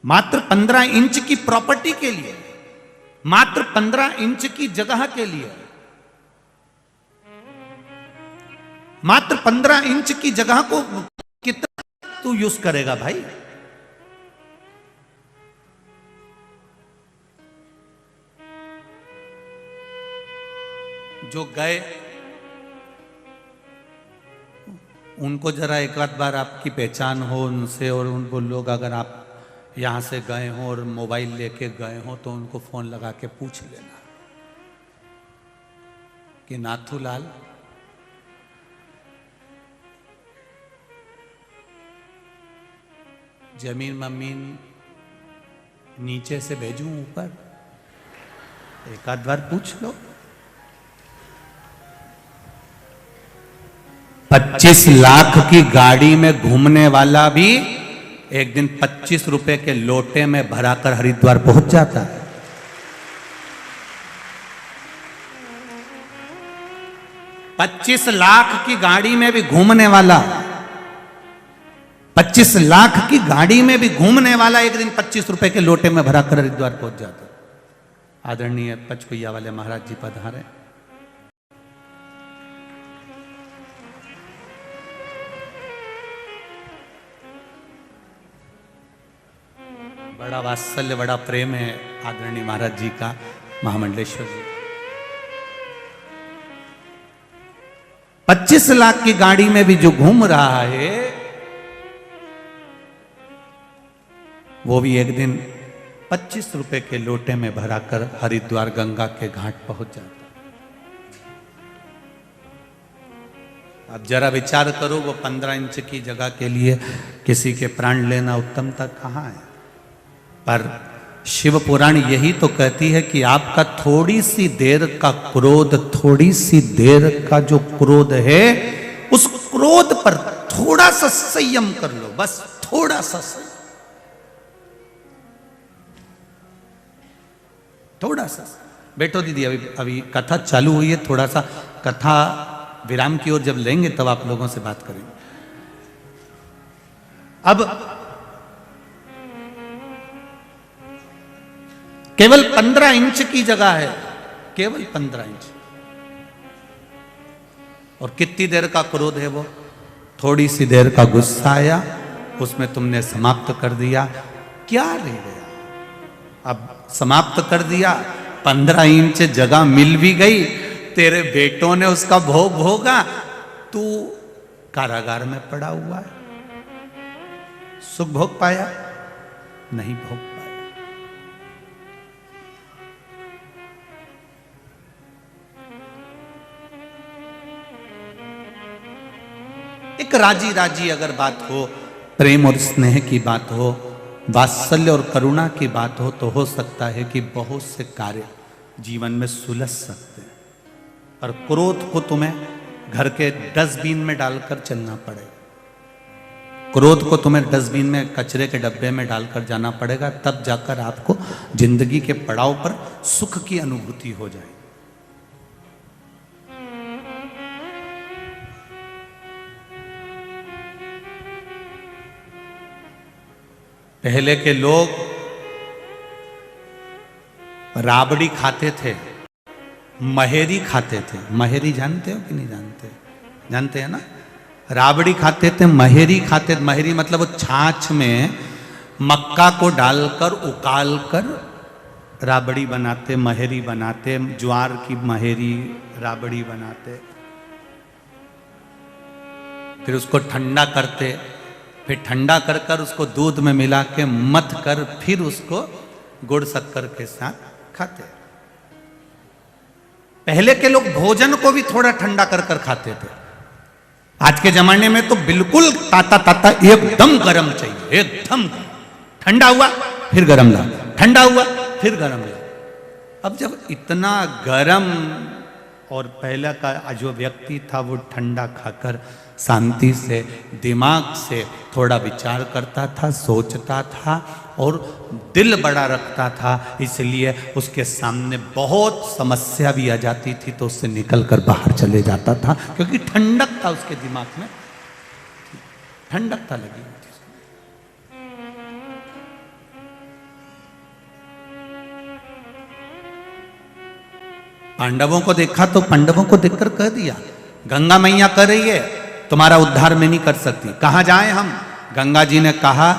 मात्र 15 इंच की प्रॉपर्टी के लिए, मात्र 15 इंच की जगह के लिए, मात्र 15 इंच की जगह को कितना तू यूज करेगा भाई? जो गए उनको जरा एक आध बार आपकी पहचान हो उनसे, और उनको लोग अगर आप यहाँ से गए हों और मोबाइल लेके गए हों तो उनको फोन लगा के पूछ लेना कि नाथूलाल जमीन ममीन नीचे से भेजूं ऊपर, एक आध बार पूछ लो। 25 लाख की गाड़ी में घूमने वाला भी एक दिन 25 रुपए के लोटे में भराकर हरिद्वार पहुंच जाता है। $25 लाख की गाड़ी में भी घूमने वाला, 25 लाख की गाड़ी में भी घूमने वाला एक दिन 25 रुपए के लोटे में भराकर हरिद्वार पहुंच जाता है। आदरणीय पचकुइया वाले महाराज जी पधारे। बड़ा वात्सल्य, बड़ा प्रेम है आदरणीय महाराज जी का महामंडलेश्वर जी। 25 लाख की गाड़ी में भी जो घूम रहा है वो भी एक दिन 25 रुपए के लोटे में भराकर हरिद्वार गंगा के घाट पहुंच जाता है। अब जरा विचार करो, वो 15 इंच की जगह के लिए किसी के प्राण लेना उत्तमता कहाँ है। पर शिव पुराण यही तो कहती है कि आपका थोड़ी सी देर का क्रोध, थोड़ी सी देर का जो क्रोध है, उस क्रोध पर थोड़ा सा संयम कर लो, बस थोड़ा सा संयम, थोड़ा सा। बैठो दीदी, अभी कथा चालू हुई है, थोड़ा सा कथा विराम की ओर जब लेंगे तब आप लोगों से बात करेंगे। अब केवल 15 इंच की जगह है, केवल 15 इंच, और कितनी देर का क्रोध है वो, थोड़ी सी देर का गुस्सा आया, उसमें तुमने समाप्त कर दिया, क्या रह गया। अब समाप्त कर दिया, 15 इंच जगह मिल भी गई, तेरे बेटों ने उसका भोग भोगा, तू कारागार में पड़ा हुआ है, सुख भोग पाया नहीं भोग पाया। एक राजी राजी अगर बात हो, प्रेम और स्नेह की बात हो, वात्सल्य और करुणा की बात हो, तो हो सकता है कि बहुत से कार्य जीवन में सुलझ सकते हैं। और क्रोध को तुम्हें घर के डस्टबिन में डालकर चलना पड़ेगा, क्रोध को तुम्हें डस्टबिन में, कचरे के डब्बे में डालकर जाना पड़ेगा, तब जाकर आपको जिंदगी के पड़ाव पर सुख की अनुभूति हो जाए। पहले के लोग राबड़ी खाते थे, महेरी खाते थे। महेरी जानते हो कि नहीं जानते? जानते हैं ना। राबड़ी खाते थे, महेरी खाते थे। महेरी मतलब वो छाछ में मक्का को डालकर उकाल कर राबड़ी बनाते, महेरी बनाते, ज्वार की महेरी राबड़ी बनाते, फिर उसको ठंडा करते, फिर ठंडा कर कर उसको दूध में मिला के मथ कर फिर उसको गुड़ शक्कर के साथ खाते। पहले के लोग भोजन को भी थोड़ा ठंडा कर कर खाते थे। आज के जमाने में तो बिल्कुल ताता ताता एकदम गर्म चाहिए, एकदम ठंडा हुआ फिर गर्म ला, ठंडा हुआ फिर गर्म ला। अब जब इतना गर्म, और पहले का जो व्यक्ति था वो ठंडा खाकर शांति से, दिमाग से थोड़ा विचार करता था, सोचता था और दिल बड़ा रखता था, इसलिए उसके सामने बहुत समस्या भी आ जाती थी तो उससे निकल कर बाहर चले जाता था, क्योंकि ठंडक था उसके दिमाग में, ठंडकता लगी हुई थी। पांडवों को देखा तो पांडवों को देखकर कह दिया, गंगा मैया कह रही है तुम्हारा उद्धार में नहीं कर सकती, कहां जाएं हम। गंगा जी ने कहा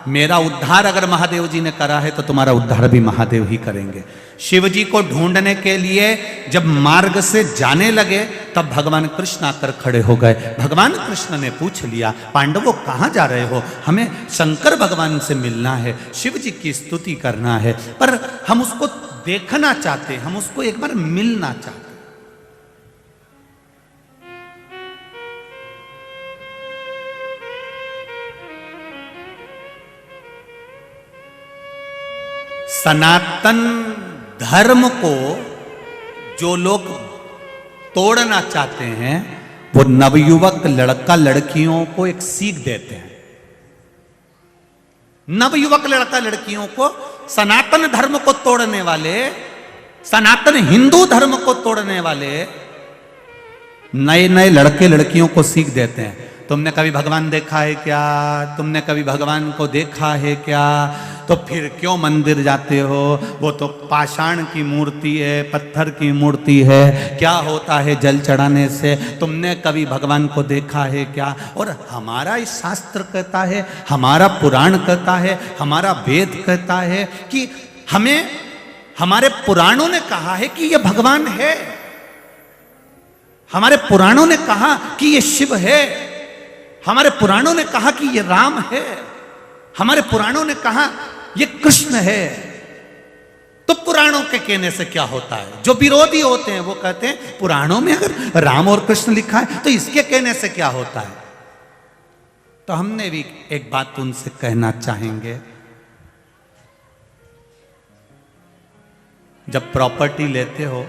मेरा उद्धार अगर महादेव जी ने करा है तो तुम्हारा उद्धार भी महादेव ही करेंगे। शिव जी को ढूंढने के लिए जब मार्ग से जाने लगे तब भगवान कृष्ण आकर खड़े हो गए। भगवान कृष्ण ने पूछ लिया, पांडवों कहाँ जा रहे हो? हमें शंकर भगवान से मिलना है, शिव जी की स्तुति करना है, पर हम उसको देखना चाहते, हम उसको एक बार मिलना चाहते। सनातन धर्म को जो लोग तोड़ना चाहते हैं वो नवयुवक लड़का लड़कियों को एक सीख देते हैं। नवयुवक लड़का लड़कियों को सनातन धर्म को तोड़ने वाले, सनातन हिंदू धर्म को तोड़ने वाले नए नए लड़के लड़कियों को सीख देते हैं। तुमने कभी भगवान देखा है क्या? तुमने कभी भगवान को देखा है क्या? तो फिर क्यों मंदिर जाते हो? वो तो पाषाण की मूर्ति है, पत्थर की मूर्ति है, क्या होता है जल चढ़ाने से? तुमने कभी भगवान को देखा है क्या? और हमारा इस शास्त्र कहता है, हमारा पुराण कहता है, हमारा वेद कहता है कि हमें, हमारे पुराणों ने कहा है कि ये भगवान है, हमारे पुराणों ने कहा कि ये शिव है, हमारे पुराणों ने कहा कि ये राम है, हमारे पुराणों ने कहा ये कृष्ण है। तो पुराणों के कहने से क्या होता है? जो विरोधी होते हैं वो कहते हैं पुराणों में अगर राम और कृष्ण लिखा है तो इसके कहने से क्या होता है? तो हमने भी एक बात उनसे कहना चाहेंगे, जब प्रॉपर्टी लेते हो,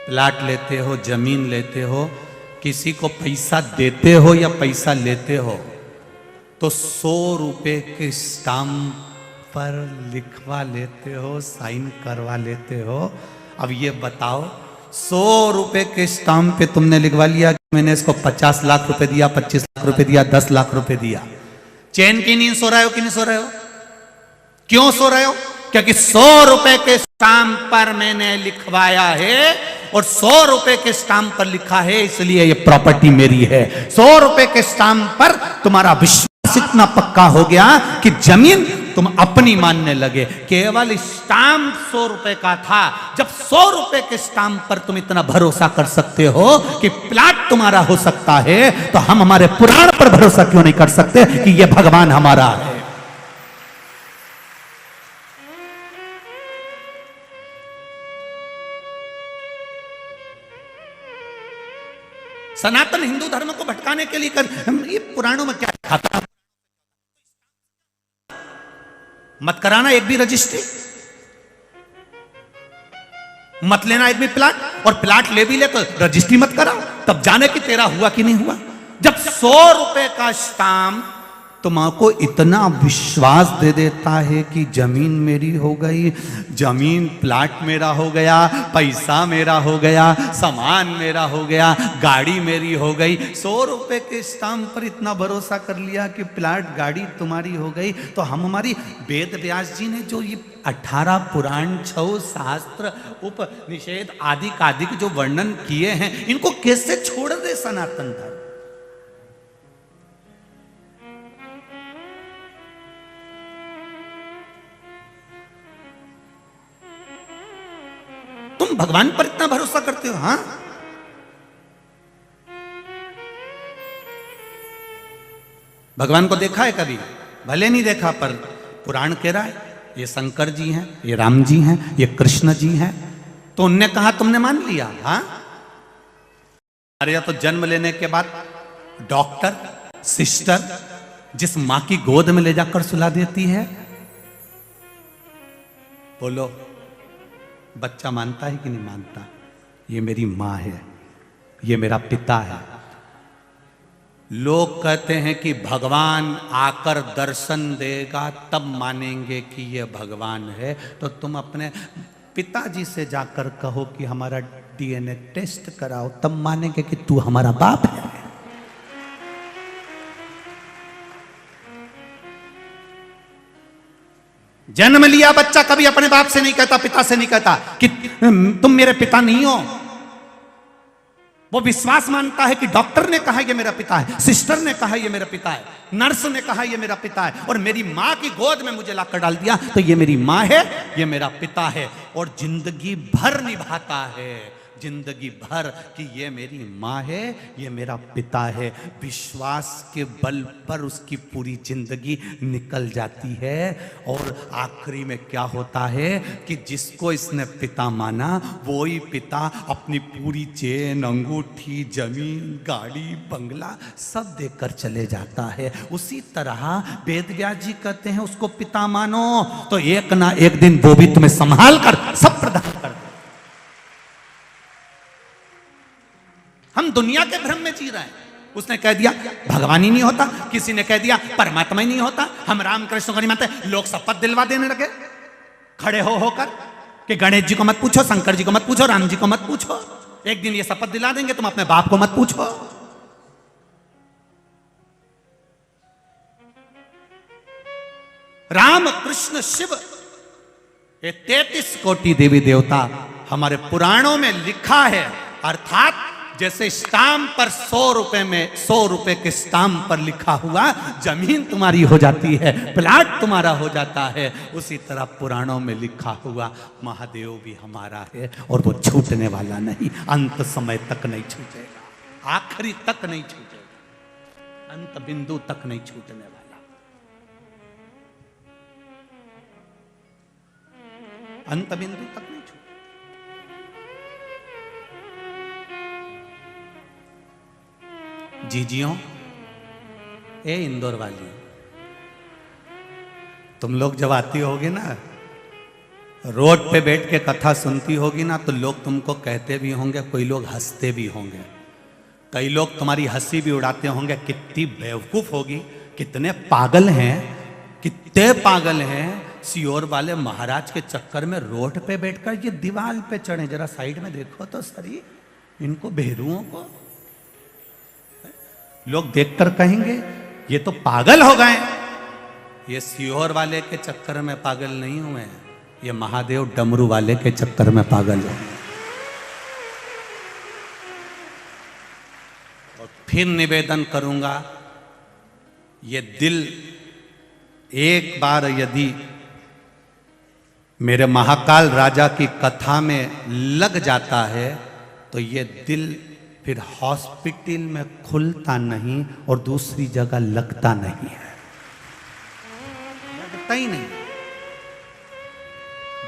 प्लाट लेते हो, जमीन लेते हो, किसी को पैसा देते हो या पैसा लेते हो तो 100 रुपए के स्टाम्प पर लिखवा लेते हो, साइन करवा लेते हो। अब ये बताओ, 100 रुपए के स्टाम्प पे तुमने लिखवा लिया कि मैंने इसको 50 लाख रुपए दिया, 25 लाख रुपए दिया, 10 लाख रुपए दिया। चैन की नींद सो रहे हो कि नहीं सो रहे हो? क्यों सो रहे हो? क्योंकि 100 रुपए के स्टाम्प पर मैंने लिखवाया है और 100 रुपए के स्टाम्प पर लिखा है, इसलिए ये प्रॉपर्टी मेरी है। 100 रुपए के स्टाम्प पर तुम्हारा विश्वास इतना पक्का हो गया कि जमीन तुम अपनी मानने लगे। केवल स्टाम्प 100 रुपए का था। जब 100 रुपए के स्टाम्प पर तुम इतना भरोसा कर सकते हो कि प्लाट तुम्हारा हो सकता है, तो हम हमारे पुराण पर भरोसा क्यों नहीं कर सकते कि यह भगवान हमारा है? सनातन हिंदू धर्म को भटकाने के लिए ये पुराणों में क्या लिखा था? मत कराना एक भी रजिस्ट्री, मत लेना एक भी प्लाट, और प्लाट ले भी ले तो रजिस्ट्री मत कराओ, तब जाने कि तेरा हुआ कि नहीं हुआ। जब 100 रुपए का स्टाम्प तुमको इतना विश्वास दे देता है कि जमीन मेरी हो गई, जमीन प्लाट मेरा हो गया, पैसा मेरा हो गया, सामान मेरा हो गया, गाड़ी मेरी हो गई, 100 रुपए के स्टाम्प पर इतना भरोसा कर लिया कि प्लाट गाड़ी तुम्हारी हो गई, तो हम, हमारी वेद व्यास जी ने जो ये 18 पुराण, 6 शास्त्र, उपनिषेध आदि आदि जो वर्णन किए हैं, इनको कैसे छोड़ दे सनातन धर्म? तुम भगवान पर इतना भरोसा करते हो? हाँ, भगवान को देखा है कभी? भले नहीं देखा, पर पुराण कह रहा है ये शंकर जी हैं, ये राम जी हैं, ये कृष्ण जी हैं, तो उनने कहा तुमने मान लिया। हाँ, अरे या तो जन्म लेने के बाद डॉक्टर, सिस्टर जिस मां की गोद में ले जाकर सुला देती है, बोलो बच्चा मानता है कि नहीं मानता? ये मेरी मां है, ये मेरा पिता है। लोग कहते हैं कि भगवान आकर दर्शन देगा तब मानेंगे कि ये भगवान है। तो तुम अपने पिताजी से जाकर कहो कि हमारा डीएनए टेस्ट कराओ, तब मानेंगे कि तू हमारा बाप है। जन्म लिया बच्चा कभी अपने बाप से नहीं कहता, पिता से नहीं कहता कि तुम मेरे पिता नहीं हो। वो विश्वास मानता है कि डॉक्टर ने कहा ये मेरा पिता है, सिस्टर ने कहा ये मेरा पिता है, नर्स ने कहा ये मेरा पिता है, और मेरी माँ की गोद में मुझे लाकर डाल दिया तो ये मेरी माँ है, ये मेरा पिता है। और जिंदगी भर निभाता है, जिंदगी भर कि ये मेरी माँ है, ये मेरा पिता है। विश्वास के बल पर उसकी पूरी जिंदगी निकल जाती है। और आखिरी में क्या होता है कि जिसको इसने पिता माना वो ही पिता अपनी पूरी चेन, अंगूठी, जमीन, गाड़ी, बंगला सब देकर चले जाता है। उसी तरह वेदव्यास जी कहते हैं उसको पिता मानो तो एक ना एक दिन वो भी तुम्हें संभाल कर सब प्रदान कर। हम दुनिया के भ्रम में जी रहे हैं। उसने कह दिया भगवान ही नहीं होता, किसी ने कह दिया परमात्मा ही नहीं होता, हम रामकृष्ण को नहीं मानते। लोग शपथ दिलवा देने लगे खड़े हो होकर कि गणेश जी को मत पूछो, शंकर जी को मत पूछो, राम जी को मत पूछो। एक दिन ये शपथ दिला देंगे तुम अपने बाप को मत पूछो। राम, कृष्ण, शिव, ये 33 कोटि देवी देवता हमारे पुराणों में लिखा है। अर्थात जैसे स्टाम्प पर 100 रुपए में 100 रुपए के स्टाम्प पर लिखा हुआ जमीन तुम्हारी हो जाती है, प्लाट तुम्हारा हो जाता है, उसी तरह पुराणों में लिखा हुआ महादेव भी हमारा है और वो छूटने वाला नहीं, अंत समय तक नहीं छूटेगा, आखिरी तक नहीं छूटेगा, अंत बिंदु तक नहीं छूटने वाला, अंत बिंदु तक नहीं छूटेगा। जीजियों, ए इंदौर वाली, तुम लोग जब आती होगी ना, रोड पे बैठ के कथा सुनती होगी ना, तो लोग तुमको कहते भी होंगे, कोई लोग हंसते भी होंगे, कई लोग तुम्हारी हंसी भी उड़ाते होंगे, कितनी बेवकूफ होगी, कितने पागल हैं, कितने पागल हैं। सियोर वाले महाराज के चक्कर में रोड पे बैठकर ये दीवार पे चढ़े, जरा साइड में देखो तो सही, इनको भेरुओं को लोग देखकर कहेंगे ये तो पागल हो गए। ये सियोर वाले के चक्कर में पागल नहीं हुए हैं, ये महादेव डमरू वाले के चक्कर में पागल हो। और फिर निवेदन करूंगा, ये दिल एक बार यदि मेरे महाकाल राजा की कथा में लग जाता है तो ये दिल फिर हॉस्पिटल में खुलता नहीं और दूसरी जगह लगता नहीं है, लगता ही नहीं।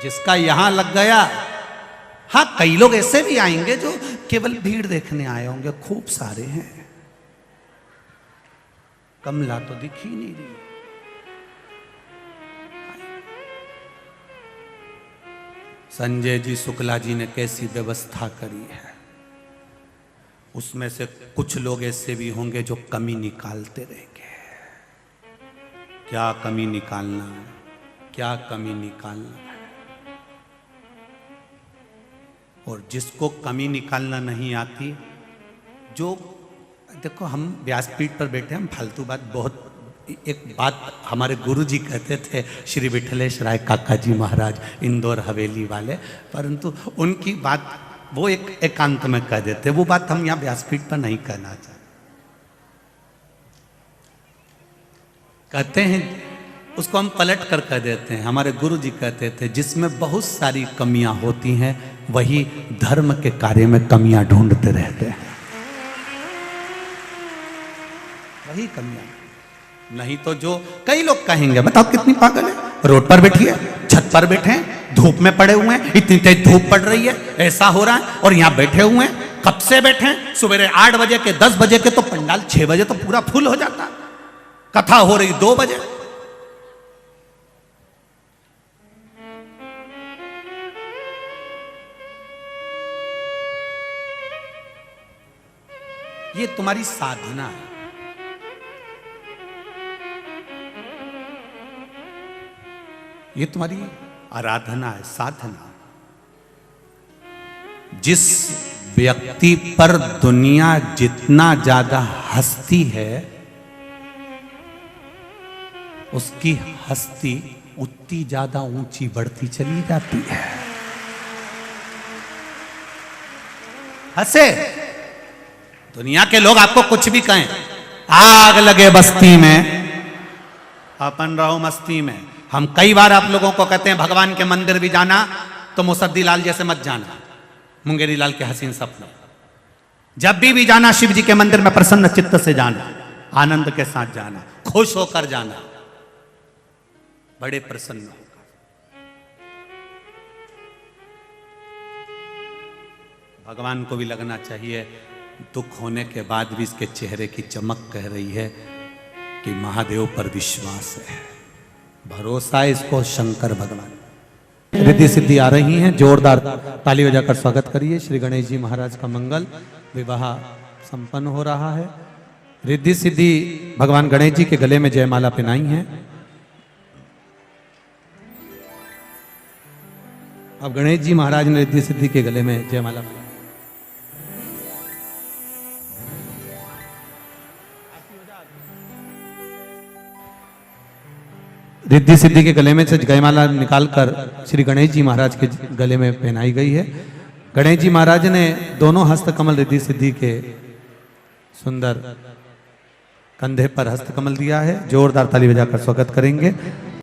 जिसका यहां लग गया, हाँ कई लोग ऐसे भी आएंगे जो केवल भीड़ देखने आए होंगे, खूब सारे हैं, कमला तो दिख ही नहीं रही। संजय जी शुक्ला जी ने कैसी व्यवस्था करी है, उसमें से कुछ लोग ऐसे भी होंगे जो कमी निकालते रहेंगे। क्या कमी निकालना है, क्या कमी निकालना है। और जिसको कमी निकालना नहीं आती, जो देखो हम व्यासपीठ पर बैठे, हम फालतू बात बहुत, एक बात हमारे गुरुजी कहते थे, श्री विठलेश राय काका जी महाराज इंदौर हवेली वाले, परंतु उनकी बात वो एक एकांत में कह देते, वो बात हम यहां व्यासपीठ पर नहीं कहना चाहते। कहते हैं उसको हम पलट कर कह देते हैं, हमारे गुरुजी कहते थे जिसमें बहुत सारी कमियां होती हैं वही धर्म के कार्य में कमियां ढूंढते रहते हैं, वही कमियां। नहीं तो जो कई लोग कहेंगे, बताओ कितनी पागल है, रोड पर बैठी है, छत पर बैठे हैं, धूप में पड़े हुए हैं, इतनी तेज धूप पड़ रही है, ऐसा हो रहा है, और यहां बैठे हुए हैं, कब से बैठे हैं, सवेरे 8 बजे के 10 बजे के तो पंडाल 6 बजे तो पूरा फुल हो जाता, कथा हो रही 2 बजे। ये तुम्हारी साधना है, ये तुम्हारी आराधना है, साधना। जिस व्यक्ति पर दुनिया जितना ज्यादा हंसती है, उसकी हस्ती उतनी ज्यादा ऊंची बढ़ती चली जाती है। हंसे दुनिया के लोग आपको कुछ भी कहें, आग लगे बस्ती में अपन रहो मस्ती में। हम कई बार आप लोगों को कहते हैं भगवान के मंदिर भी जाना तो मुसद्दी लाल जैसे मत जाना, मुंगेरी लाल के हसीन सपनों। जब भी जाना शिव जी के मंदिर में प्रसन्न चित्त से जाना, आनंद के साथ जाना, खुश होकर जाना, बड़े प्रसन्न होकर। भगवान को भी लगना चाहिए दुख होने के बाद भी इसके चेहरे की चमक कह रही है कि महादेव पर विश्वास है, भरोसा है इसको शंकर भगवान। रिद्धि सिद्धि आ रही हैं, जोरदार ताली बजाकर स्वागत करिए। श्री गणेश जी महाराज का मंगल विवाह संपन्न हो रहा है। रिद्धि सिद्धि भगवान गणेश जी के गले में जयमाला पहनाई है। अब गणेश जी महाराज ने रिद्धि सिद्धि के गले में जयमाला पहनाई। रिद्धि सिद्धि के गले में से जयमाला निकालकर श्री गणेश जी महाराज के गले में पहनाई गई है। गणेश जी महाराज ने दोनों हस्त कमल रिद्धि सिद्धि के सुंदर कंधे पर हस्त कमल दिया है। जोरदार ताली बजाकर स्वागत करेंगे।